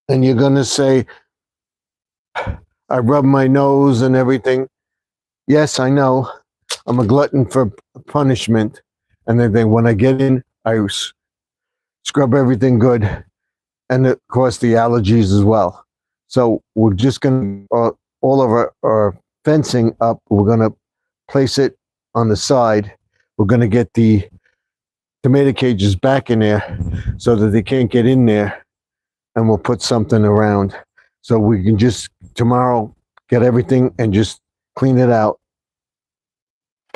And you're going to say, I rub my nose and everything. Yes, I know. I'm a glutton for punishment. And then when I get in, I scrub everything good. And of course, the allergies as well. So we're just going to, all of our fencing up, we're going to place it on the side. We're going to get the tomato cages back in there so that they can't get in there. And we'll put something around. So we can just tomorrow get everything and just clean it out.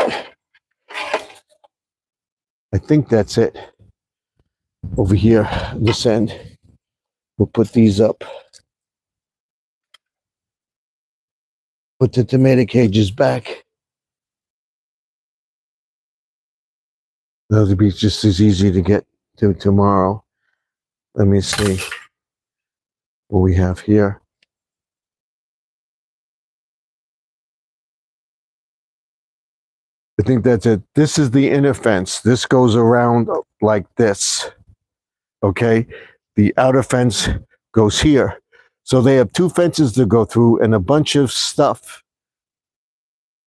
I think that's it. Over here, this end. We'll put these up. Put the tomato cages back. That'll be just as easy to get to tomorrow. Let me see what we have here. I think that's it. This is the inner fence. This goes around like this. Okay? The outer fence goes here. So they have two fences to go through and a bunch of stuff.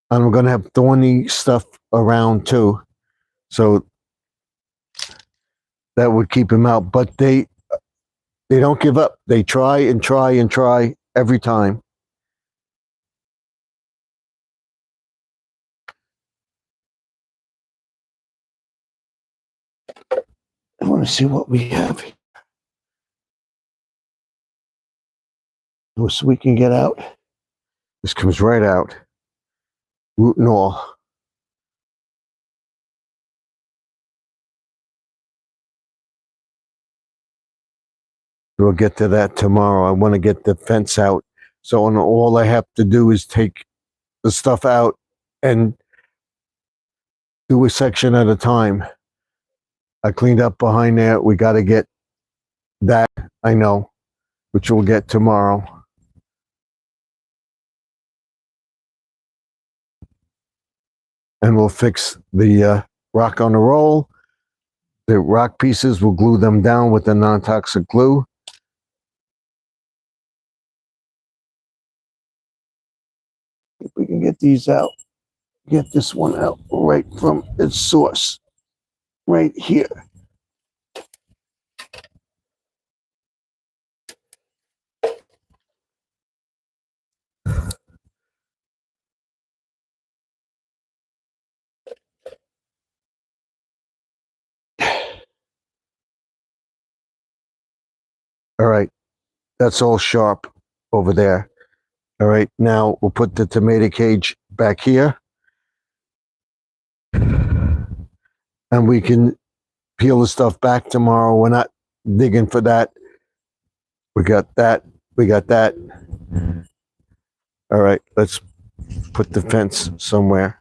And we're going to have thorny stuff around too. So that would keep them out. But they don't give up. They try and try and try every time. I want to see what we have. So we can get out. This comes right out. Root and all. We'll get to that tomorrow. I want to get the fence out. So all I have to do is take the stuff out and do a section at a time. I cleaned up behind there. We got to get that, I know, which we'll get tomorrow. And we'll fix the rock on the roll. The rock pieces, we'll glue them down with the non-toxic glue. If we can get these out, get this one out right from its source, right here. All right, that's all sharp over there. All right, now we'll put the tomato cage back here. And we can peel the stuff back tomorrow. We're not digging for that. We got that. We got that. All right, let's put the fence somewhere.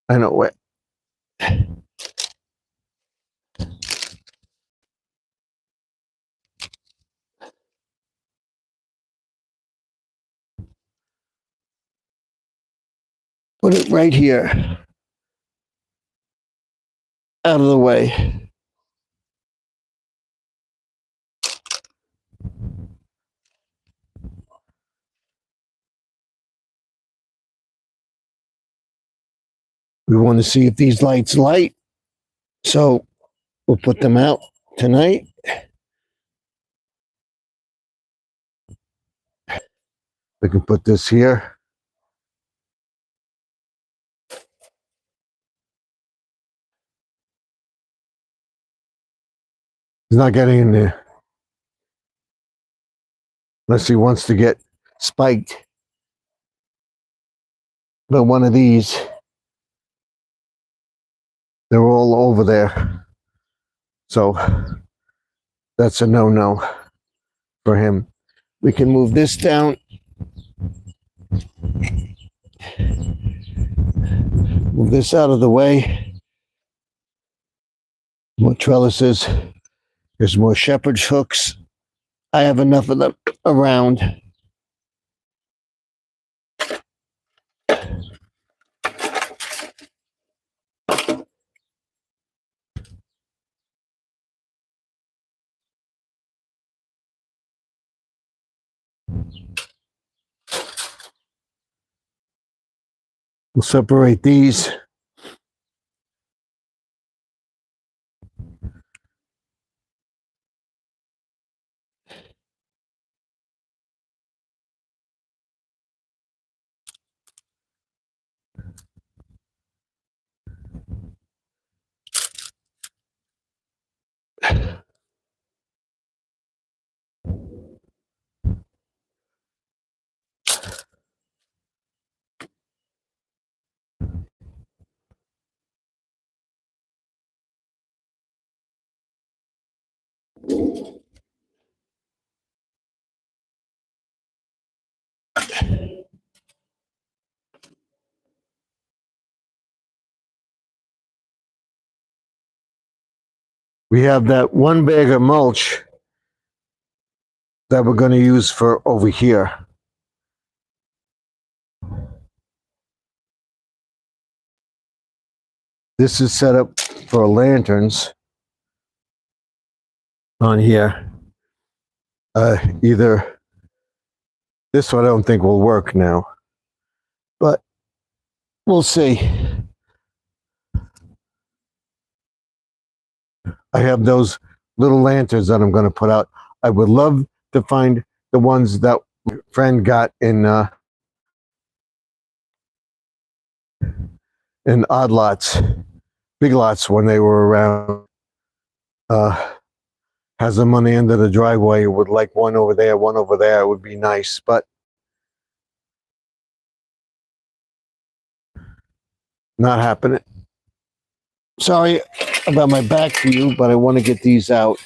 I know where. Put it right here. out of the way. We want to see if these lights light. So we'll put them out tonight. We can put this here. He's not getting in there unless he wants to get spiked. But one of these, they're all over there. So that's a no-no for him. We can move this down. Move this out of the way. More trellises. There's more shepherd's hooks. I have enough of them around. We'll separate these. We have that one bag of mulch that we're going to use for over here. This is set up for lanterns on here. Either this one I don't think will work now, but we'll see. I have those little lanterns that I'm going to put out. I would love to find the ones that my friend got in odd lots, big lots when they were around. Has them on the end of the driveway. Would like one over there, one over there. It would be nice, but not happening. Sorry about my back view, but I want to get these out.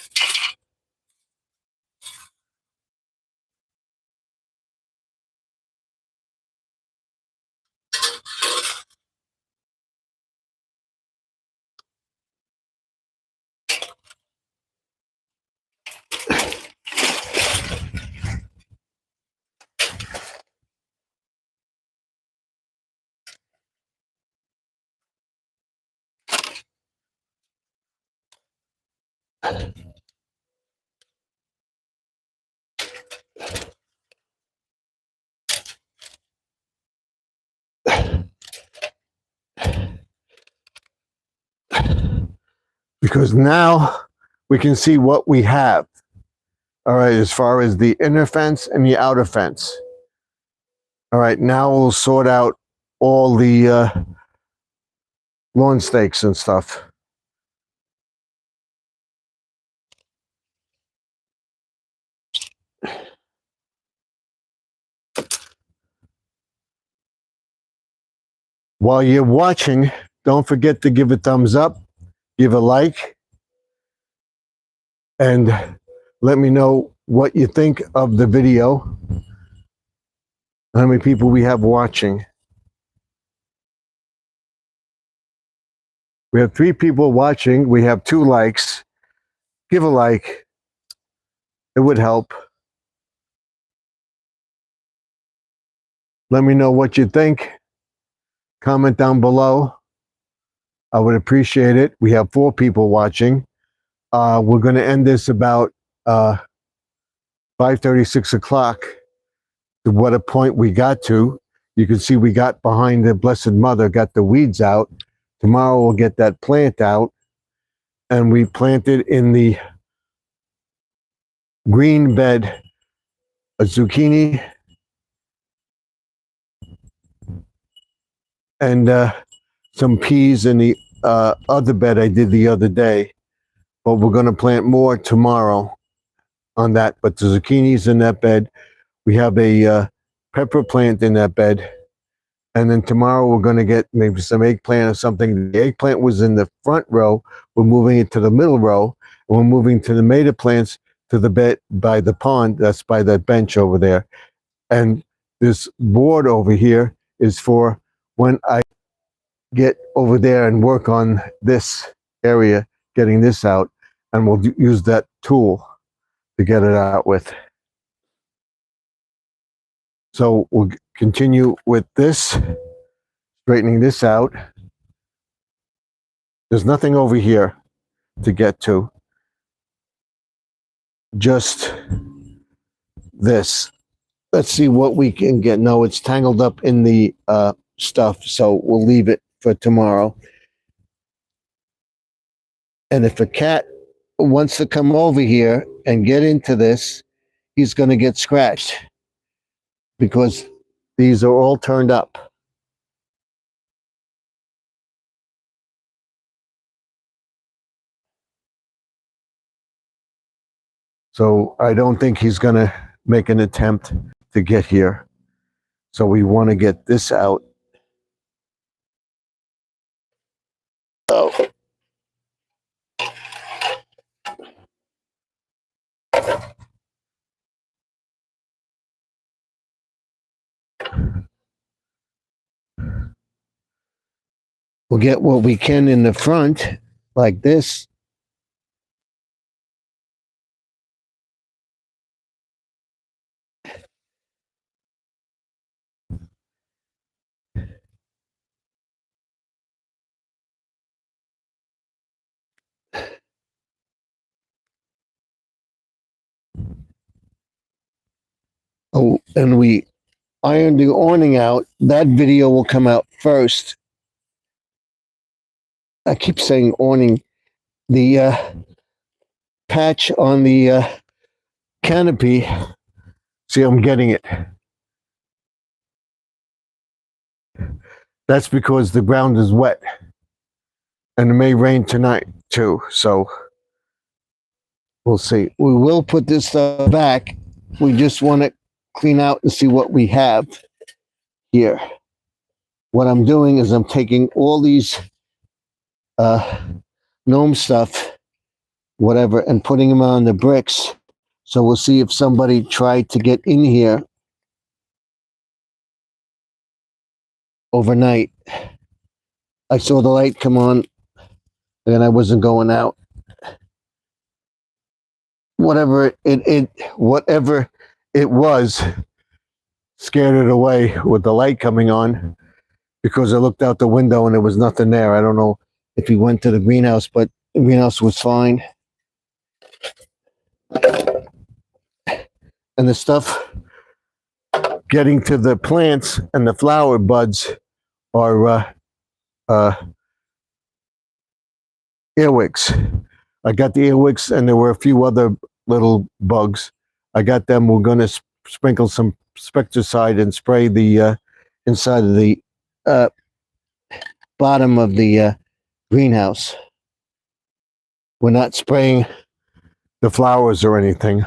Because now we can see what we have. All right, as far as the inner fence and the outer fence. All right, now we'll sort out all the lawn stakes and stuff. While you're watching, don't forget to give a thumbs up, give a like, and let me know what you think of the video. How many people we have watching. We have 3 people watching. We have 2 likes. Give a like. It would help. Let me know what you think. Comment down below. I would appreciate it. We have 4 people watching. We're going to end this about 5:30, 6 o'clock. To what a point we got to. You can see we got behind the Blessed Mother, got the weeds out. Tomorrow we'll get that plant out. And we planted in the green bed a zucchini and some peas in the other bed I did the other day. But we're going to plant more tomorrow on that. But the zucchini's in that bed. We have a pepper plant in that bed. And then tomorrow we're going to get maybe some eggplant or something. The eggplant was in the front row. We're moving it to the middle row. And we're moving to the tomato plants to the bed by the pond. That's by that bench over there. And this board over here is for when I get over there and work on this area, getting this out. And we'll use that tool to get it out with. So we'll continue with this, straightening this out. There's nothing over here to get to. Just this. Let's see what we can get. No, it's tangled up in the stuff, so we'll leave it for tomorrow. And if a cat wants to come over here and get into this, he's going to get scratched because these are all turned up. So I don't think he's going to make an attempt to get here. So we want to get this out. Oh. We'll get what we can in the front, like this. Oh, and we ironed the awning out. That video will come out first. I keep saying awning. The patch on the canopy. See, I'm getting it. That's because the ground is wet. And it may rain tonight, too. So we'll see. We will put this stuff back. We just want to clean out and see what we have here. What I'm doing is I'm taking all these gnome stuff, whatever, and putting them on the bricks. So we'll see if somebody tried to get in here overnight. I saw the light come on and I wasn't going out. Whatever it was, scared it away with the light coming on because I looked out the window and there was nothing there. I don't know if he went to the greenhouse, but the greenhouse was fine. And the stuff getting to the plants and the flower buds are earwigs. I got the earwigs and there were a few other little bugs. I got them. We're going to sprinkle some spectricide and spray the inside of the bottom of the greenhouse. We're not spraying the flowers or anything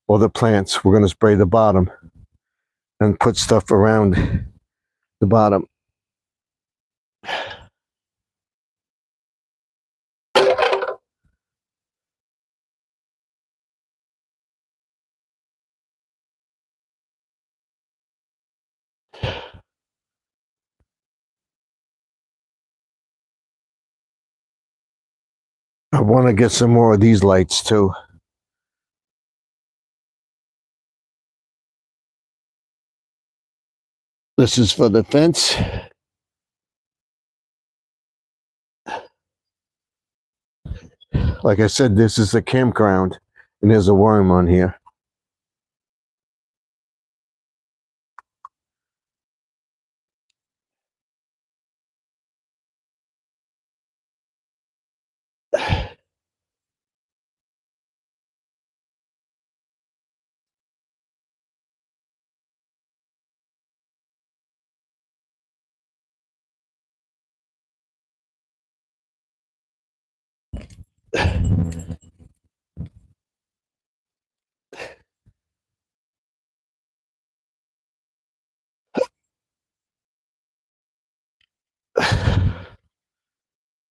or the plants. We're going to spray the bottom and put stuff around the bottom. I want to get some more of these lights too. This is for the fence. Like I said, this is a campground, and there's a worm on here.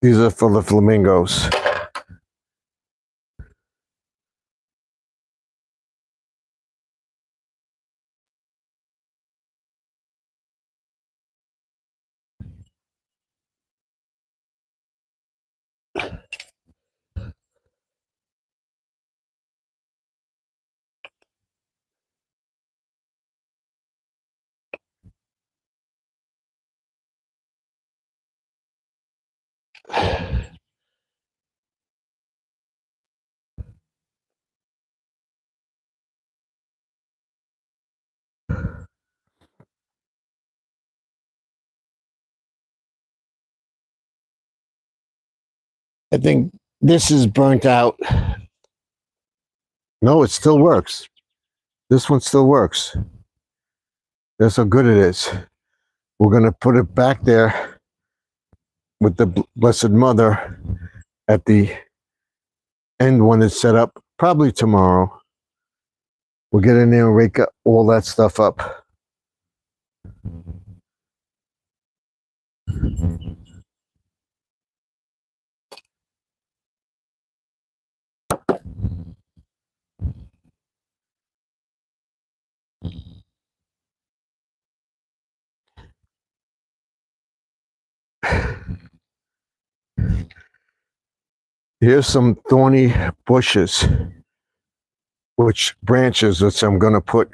These are for the flamingos. I think this is burnt out. No, it still works. This one still works. That's how good it is. We're going to put it back there with the Blessed Mother at the end when it's set up, probably tomorrow. We'll get in there and rake all that stuff up. Here's some thorny bushes, which branches, which I'm going to put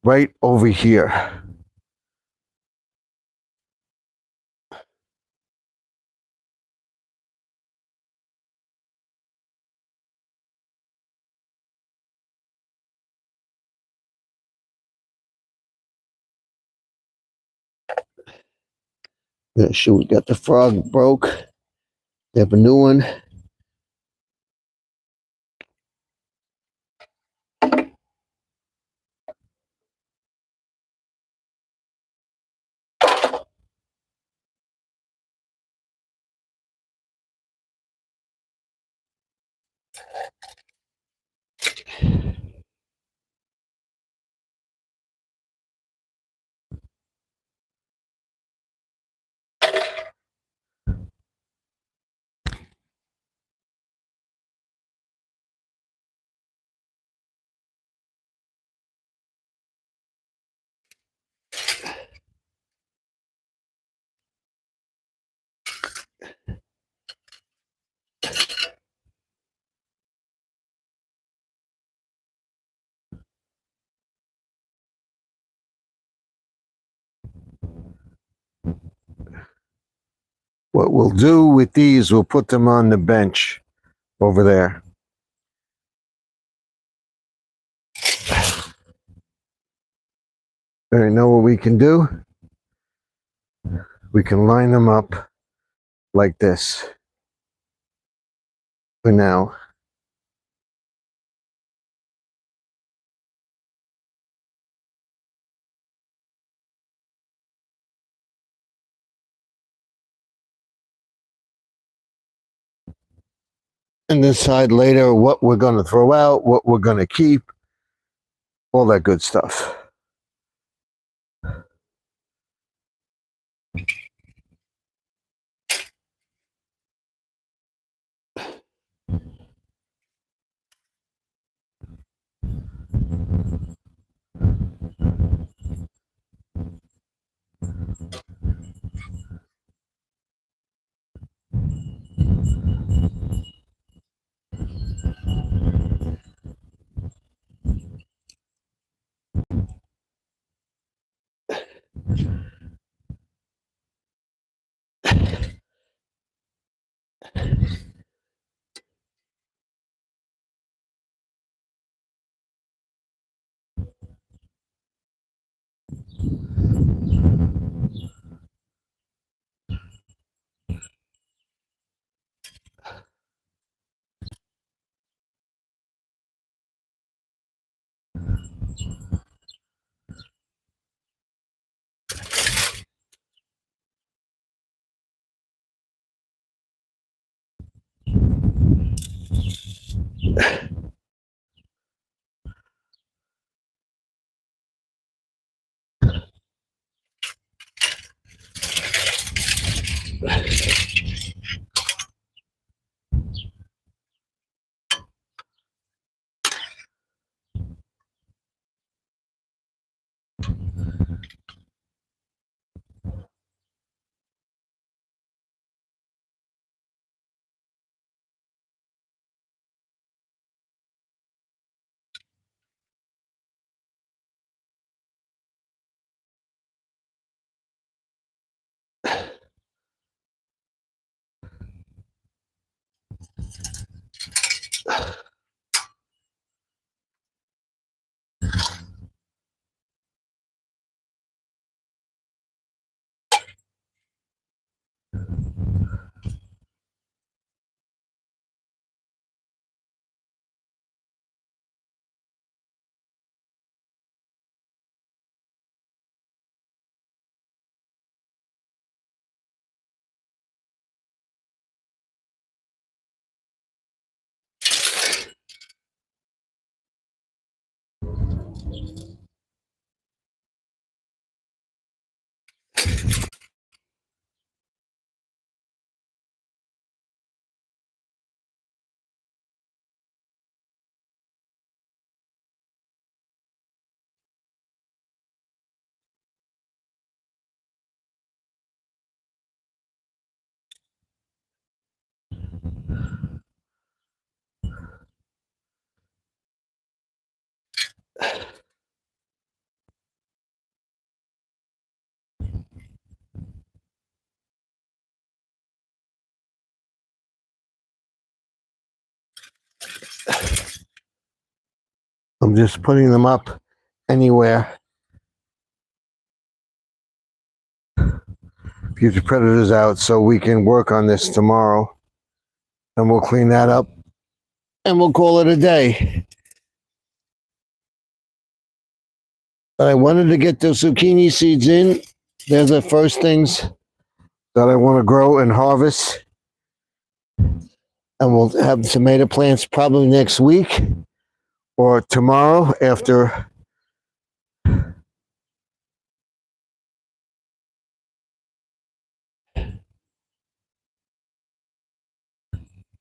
right over here. Yeah, shoot, we got the frog broke. We have a new one. What we'll do with these, we'll put them on the bench over there. All right, know what we can do? We can line them up like this for now. And decide later what we're going to throw out, what we're going to keep, all that good stuff. I'm just putting them up anywhere. Keep the predators out so we can work on this tomorrow. And we'll clean that up and we'll call it a day. But I wanted to get those zucchini seeds in. They're the first things that I want to grow and harvest. And we'll have tomato plants probably next week or tomorrow after.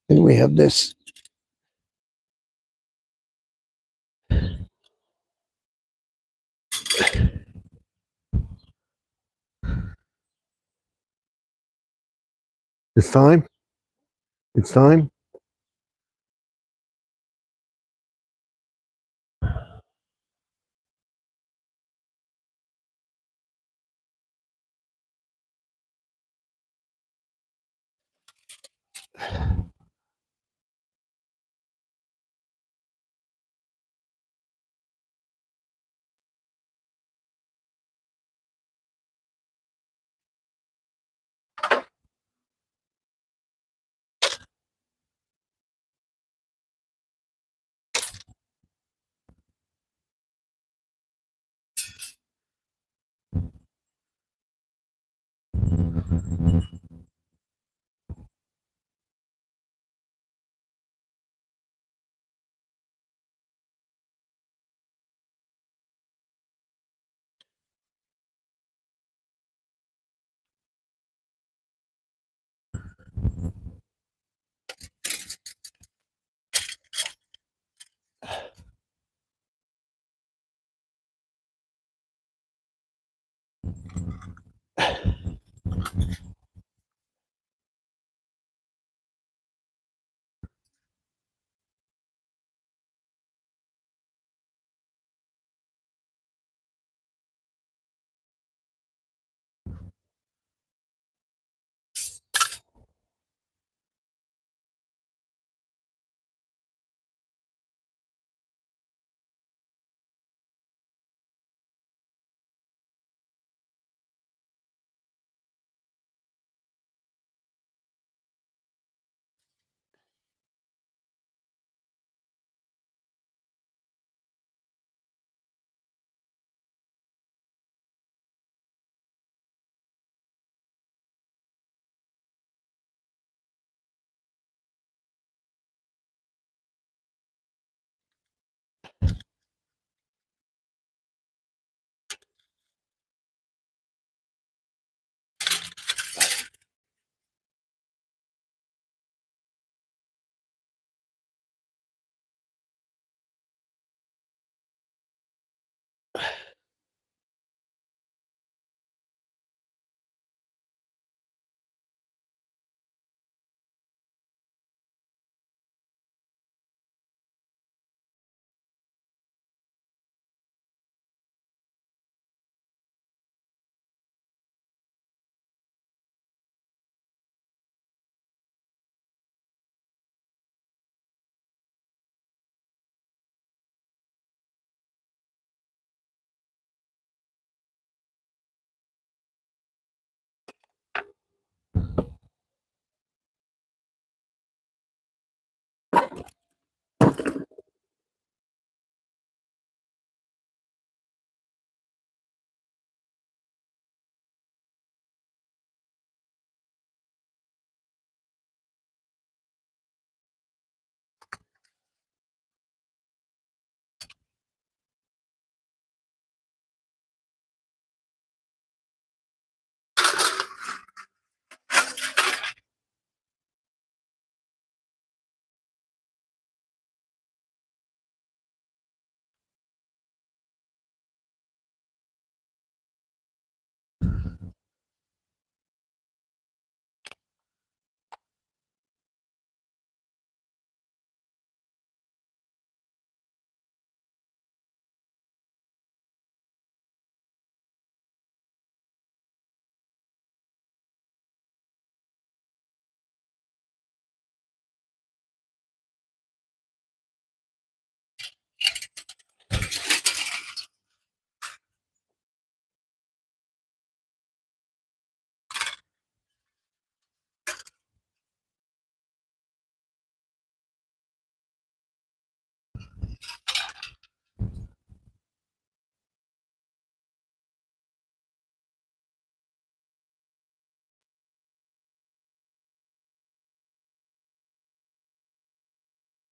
And we have this. It's time. It's time.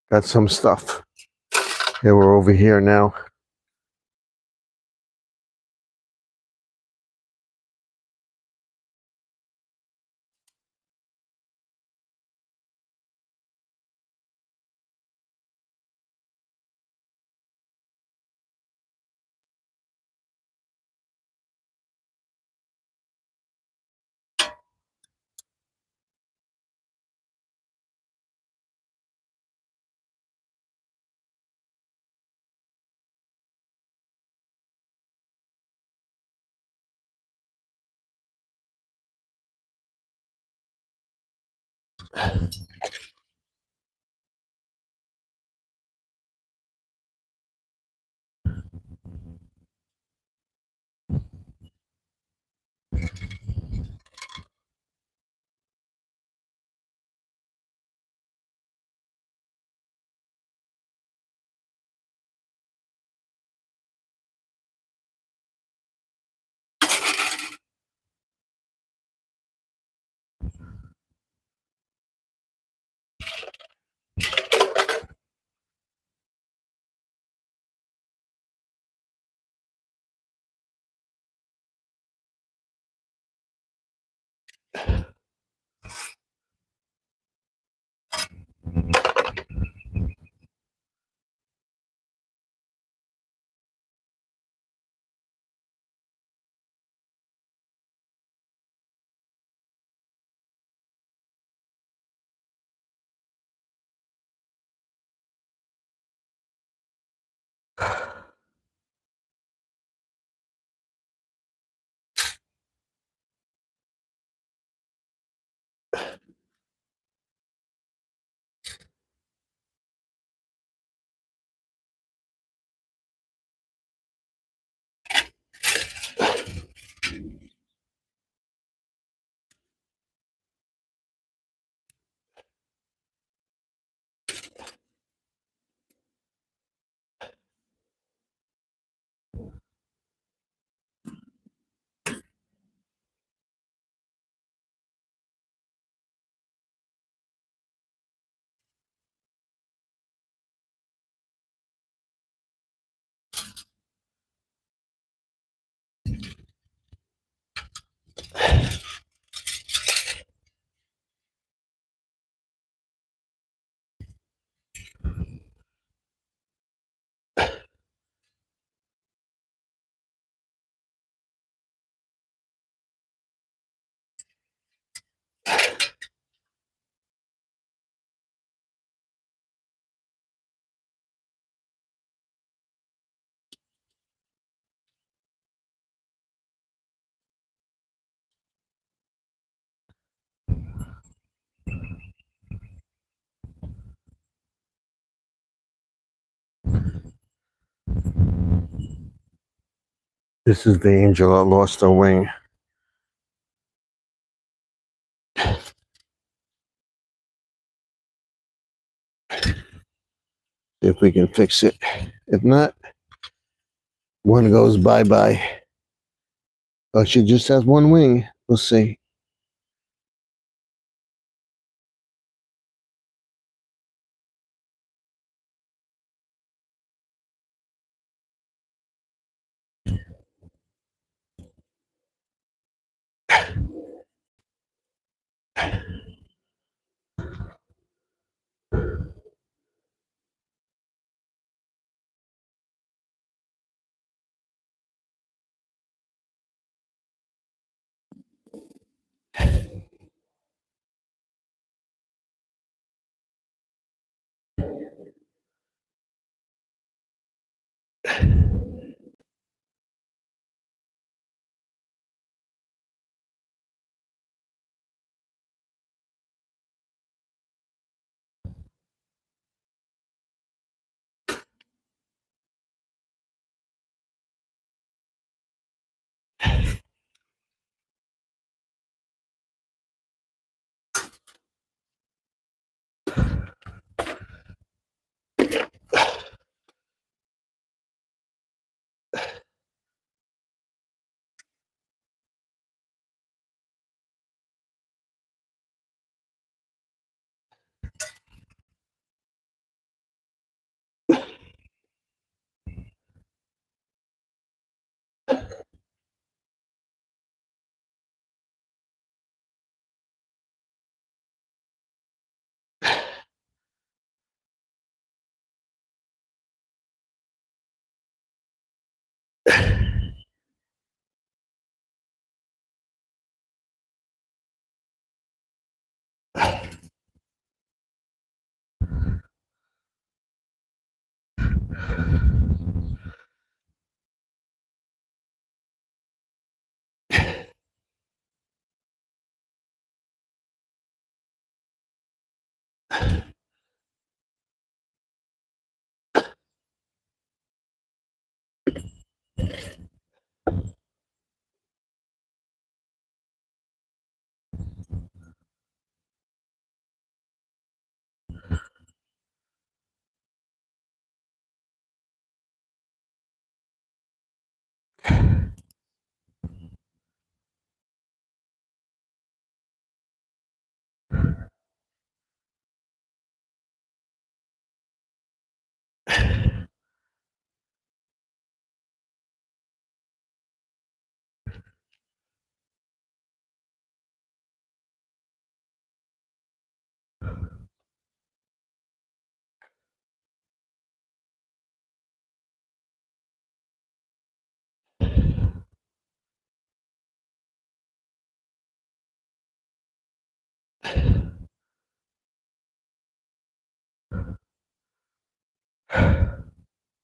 got some stuff. Okay, we're over here now. This is the angel that lost her wing. If we can fix it. If not, one goes bye-bye. Or she just has one wing. We'll see.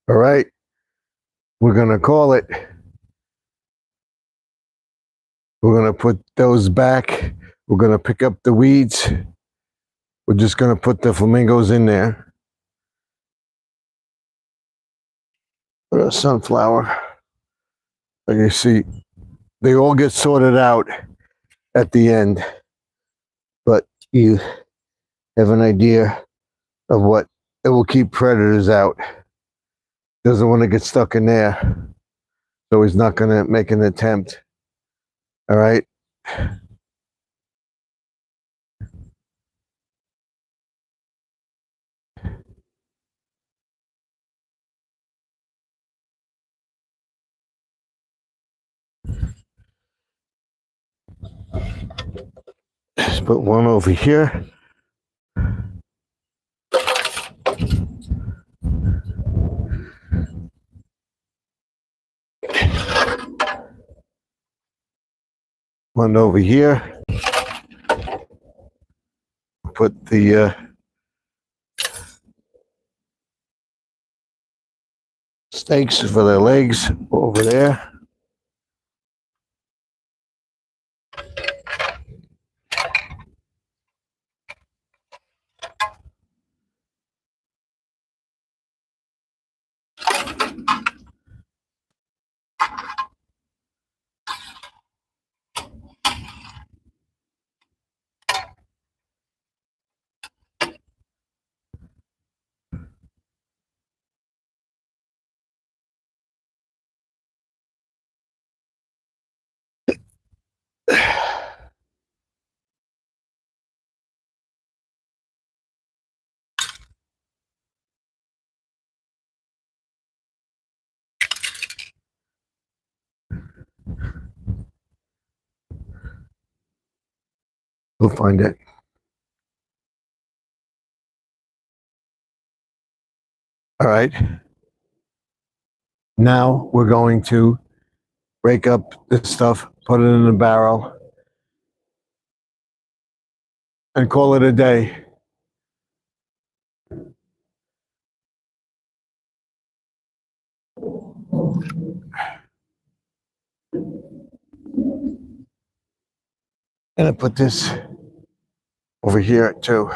All right, we're gonna call it. We're gonna put those back. We're gonna pick up the weeds. We're just gonna put the flamingos in there. Put a sunflower. Like you see, they all get sorted out at the end, but you have an idea of what it will keep predators out. Doesn't want to get stuck in there, so he's not going to make an attempt. All right. Let's put one over here. One over here. Put the stakes for their legs over there. We'll find it. All right. Now we're going to break up this stuff, put it in a barrel, and call it a day. And I put this over here too.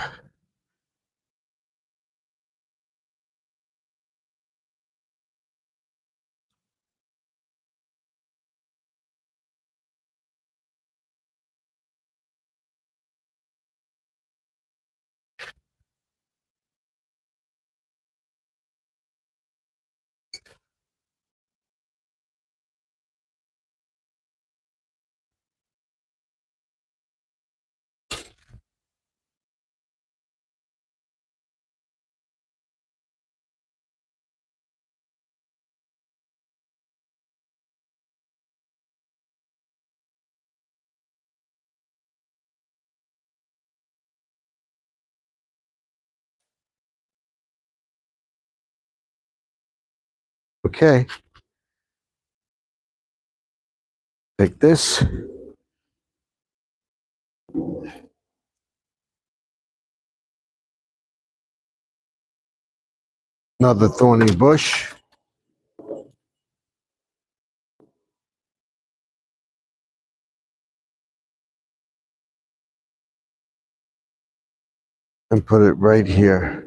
Okay. Take this. Another thorny bush. And put it right here.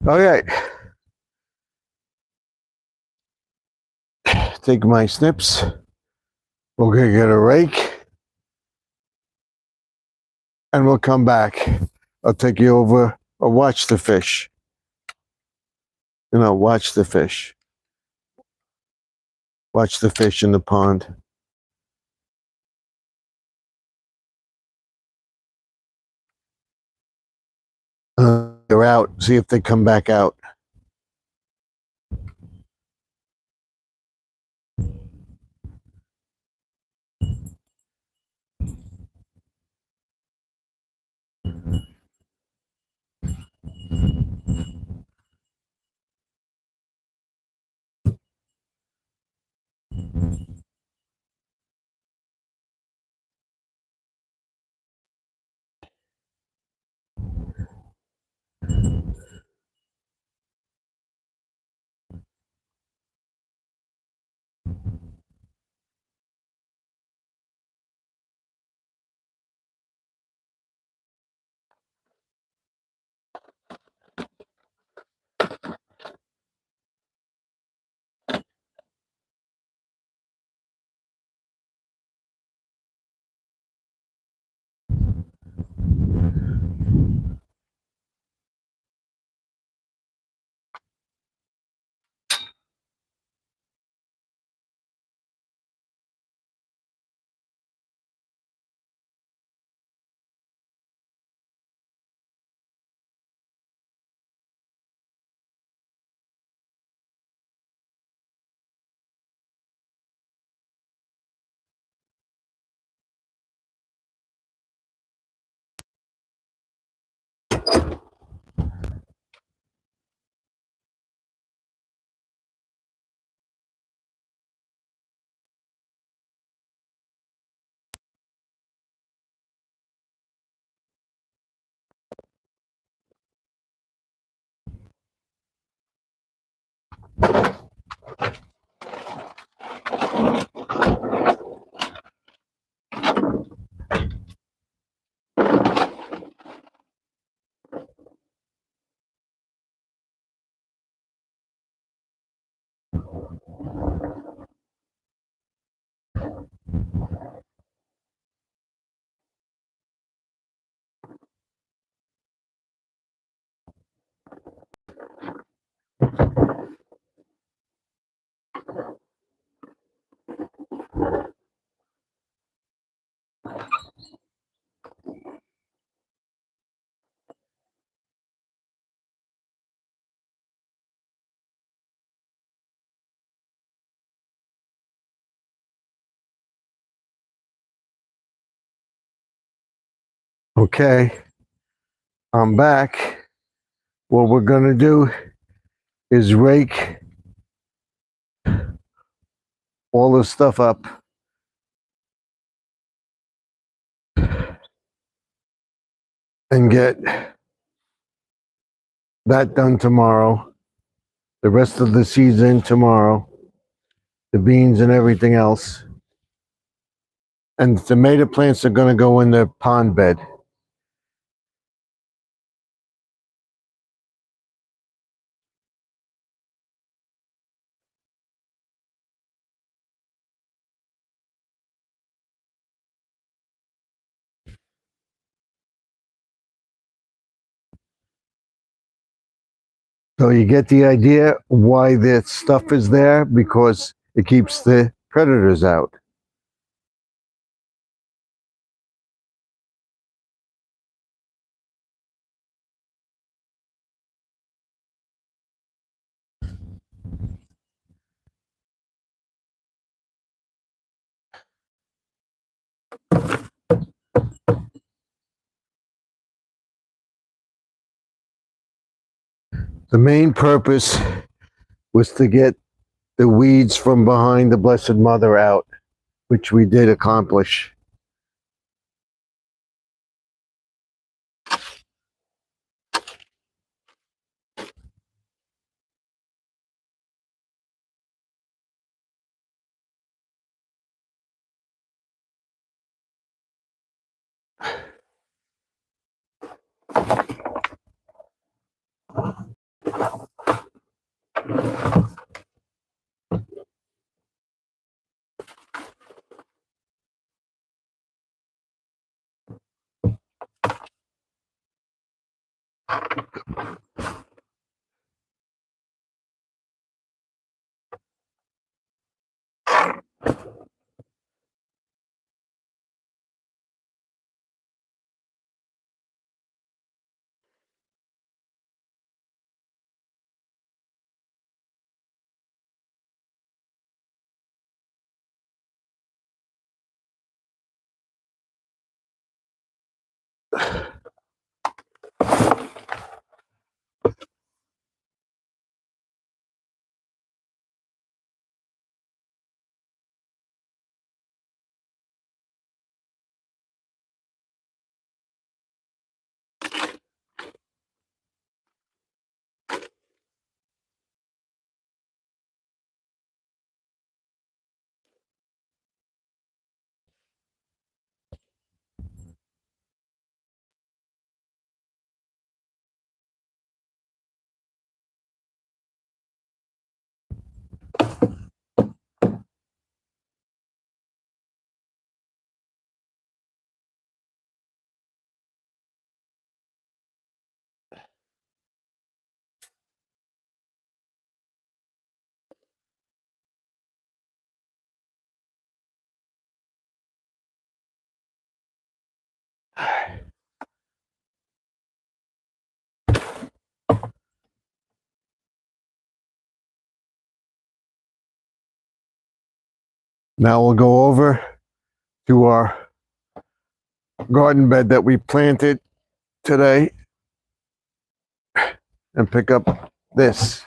Okay. Take my snips. We'll go get a rake. And we'll come back. I'll take you over or watch the fish. Watch the fish. Watch the fish in the pond. They're out. See if they come back out. Okay, I'm back. What we're gonna do is rake all this stuff up and get that done tomorrow. The rest of the season tomorrow. The beans and everything else. And the tomato plants are gonna go in the pond bed. So you get the idea why the stuff is there, because it keeps the predators out. The main purpose was to get the weeds from behind the Blessed Mother out, which we did accomplish. Now we'll go over to our garden bed that we planted today and pick up this.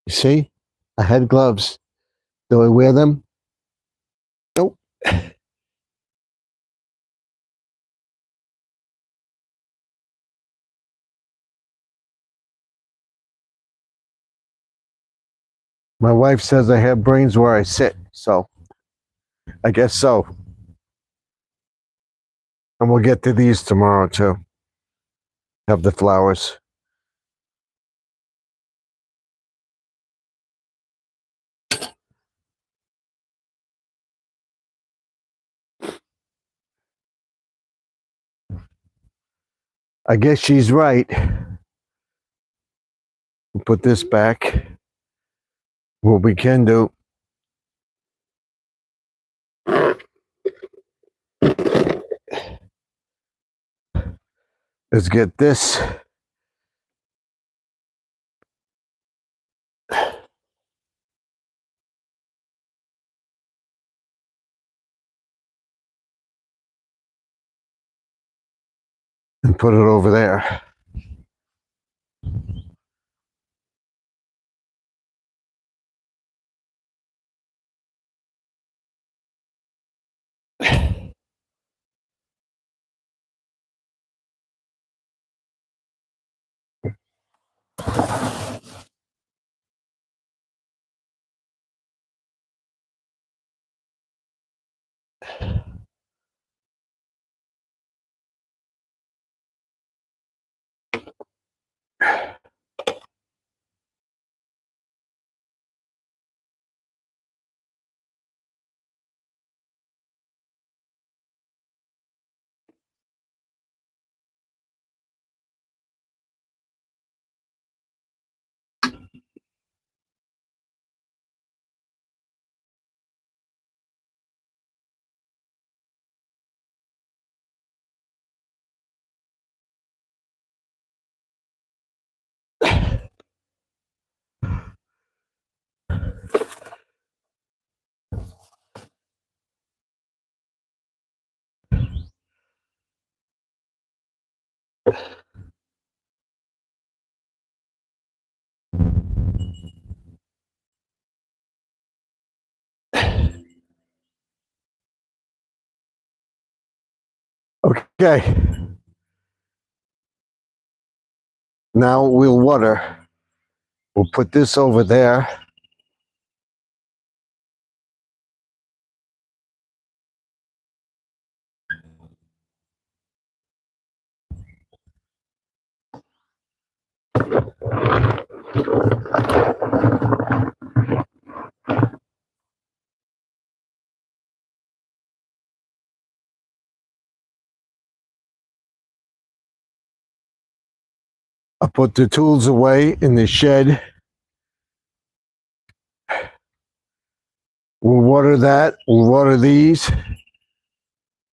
You see, I had gloves. Do I wear them? Nope. My wife says I have brains where I sit, so I guess so. And we'll get to these tomorrow too. Have the flowers. I guess she's right. We'll put this back. What we can do is get this and put it over there. Okay. Now we'll water. We'll put this over there. I'll put the tools away in the shed. We'll water that. We'll water these.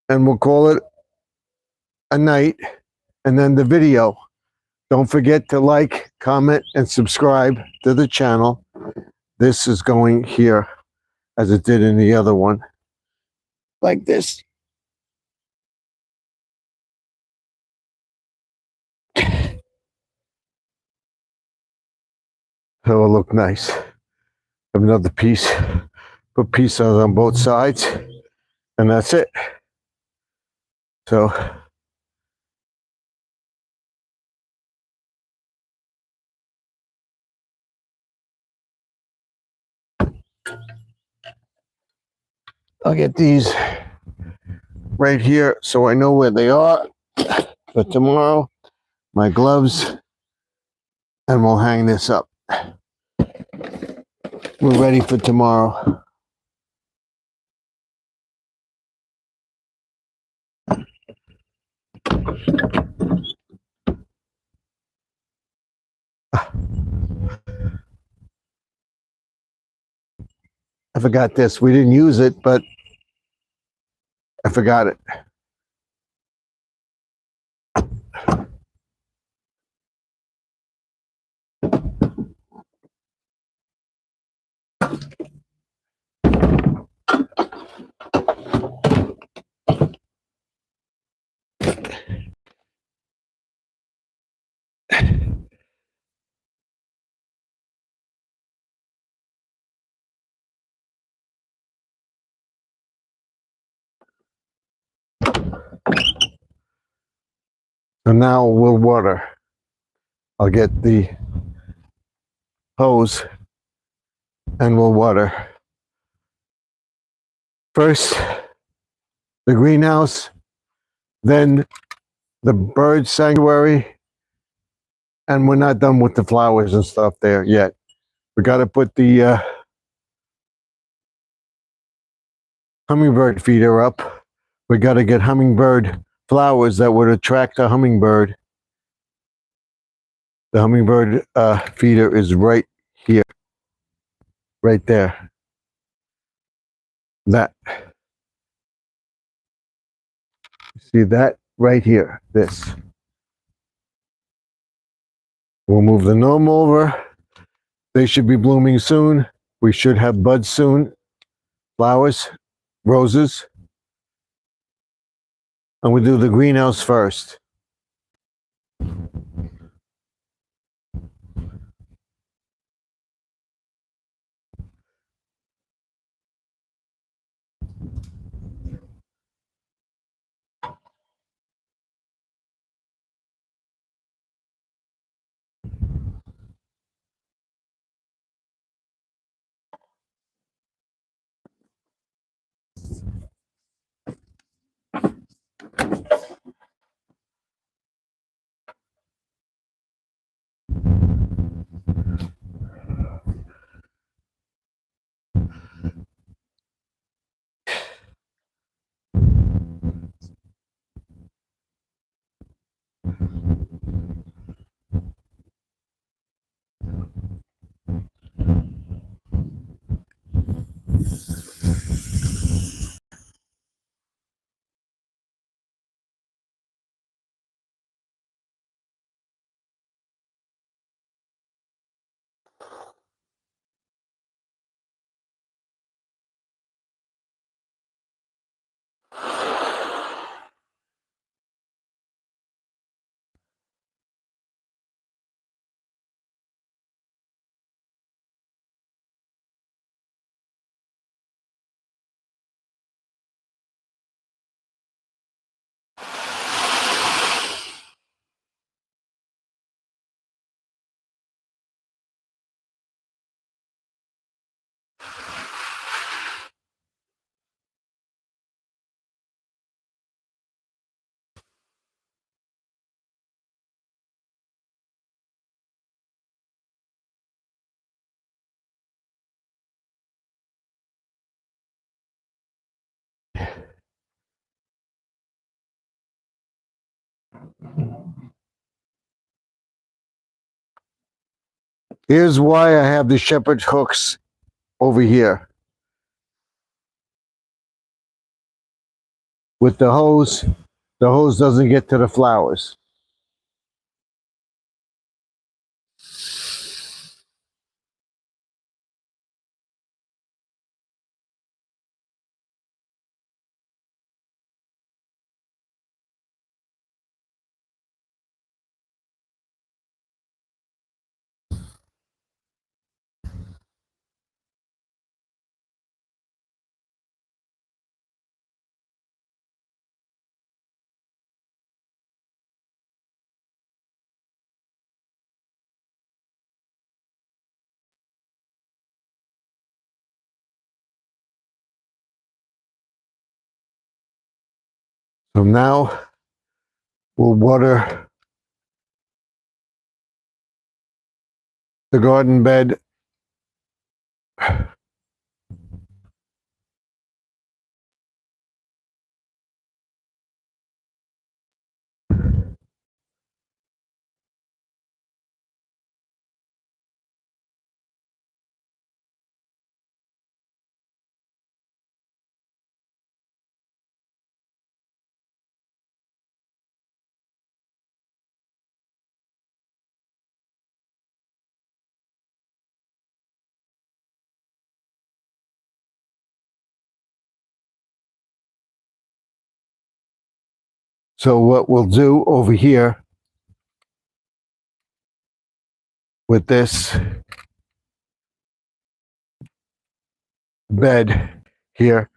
And we'll call it a night. And then the video. Don't forget to like, comment, and subscribe to the channel. This is going here as it did in the other one. Like this. It'll look nice. Have another piece. Put pieces on both sides. And that's it. So I'll get these right here so I know where they are for tomorrow. My gloves. And we'll hang this up. We're ready for tomorrow. I forgot this. We didn't use it, but I forgot it. So now we'll water. I'll get the hose and we'll water. First, the greenhouse, then the bird sanctuary, and we're not done with the flowers and stuff there yet. We got to put the hummingbird feeder up. We got to get hummingbird flowers that would attract a hummingbird. The hummingbird feeder is right here, right there. That. See that right here, this. We'll move the gnome over. They should be blooming soon. We should have buds soon. Flowers, roses. And we'll do the greenhouse first. Here's why I have the shepherd's hooks over here. With the hose doesn't get to the flowers. So now we'll water the garden bed. So what we'll do over here with this bed here,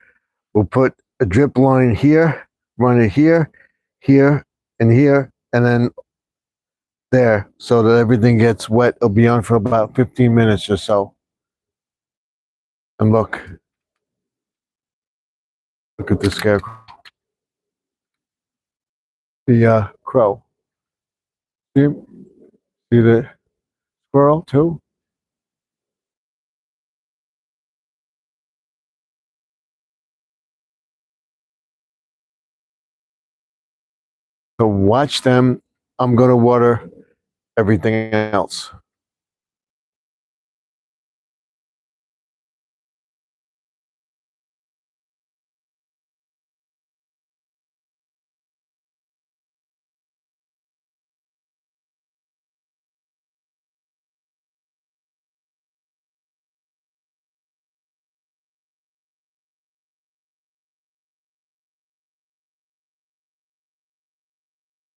we'll put a drip line here, run it here, here, and then there, so that everything gets wet. It'll be on for about 15 minutes or so. And look at the scarecrow. The crow. See, see the squirrel too? So watch them. I'm going to water everything else.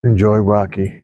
Enjoy, Rocky.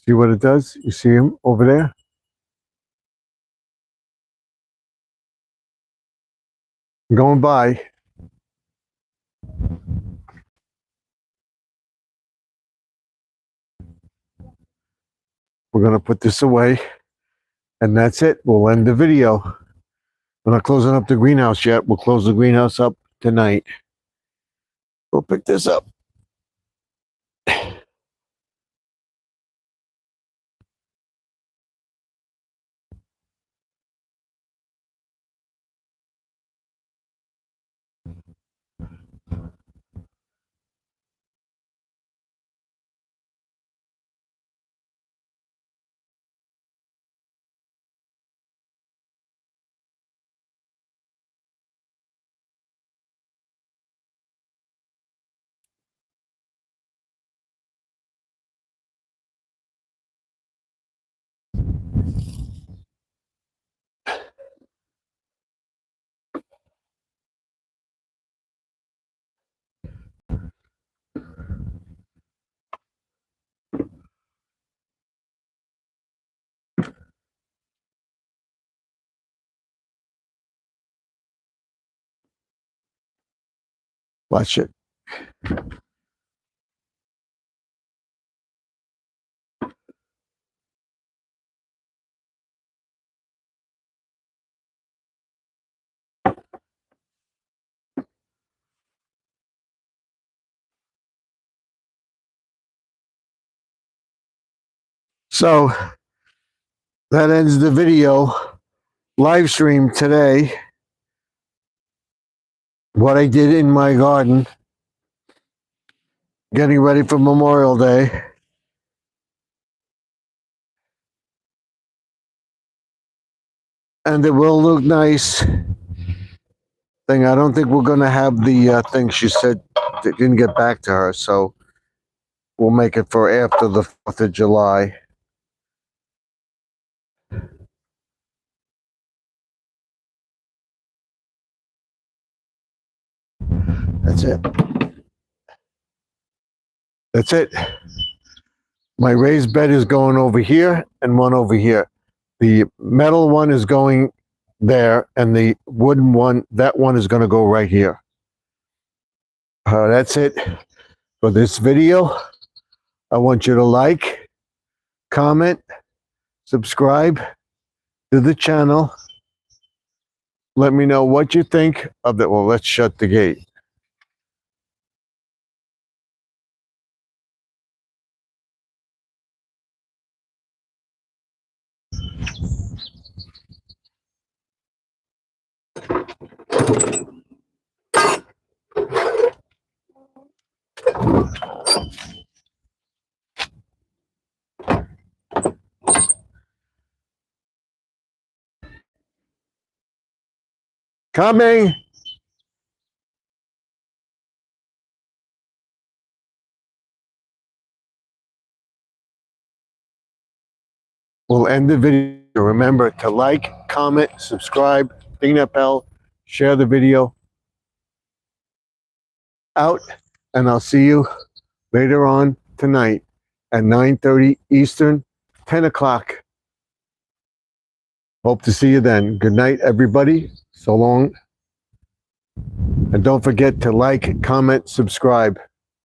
See what it does? You see him over there? Going by. We're going to put this away. And that's it. We'll end the video. We're not closing up the greenhouse yet. We'll close the greenhouse up tonight. We'll pick this up. Watch it. So that ends the video live stream today. What I did in my garden, getting ready for Memorial Day. And it will look nice. Thing, I don't think we're going to have the thing she said. They didn't get back to her, so we'll make it for after the 4th of July. That's it. That's it. My raised bed is going over here and one over here. The metal one is going there, and the wooden one, that one is going to go right here. That's it for this video. I want you to like, comment, subscribe to the channel. Let me know what you think of the, well, let's shut the gate. Coming. We'll end the video. Remember to like, comment, subscribe, ding that bell, share the video out, and I'll see you later on tonight at 9:30 Eastern, 10 o'clock. Hope to see you then. Good night, everybody. So long. And don't forget to like, comment, subscribe.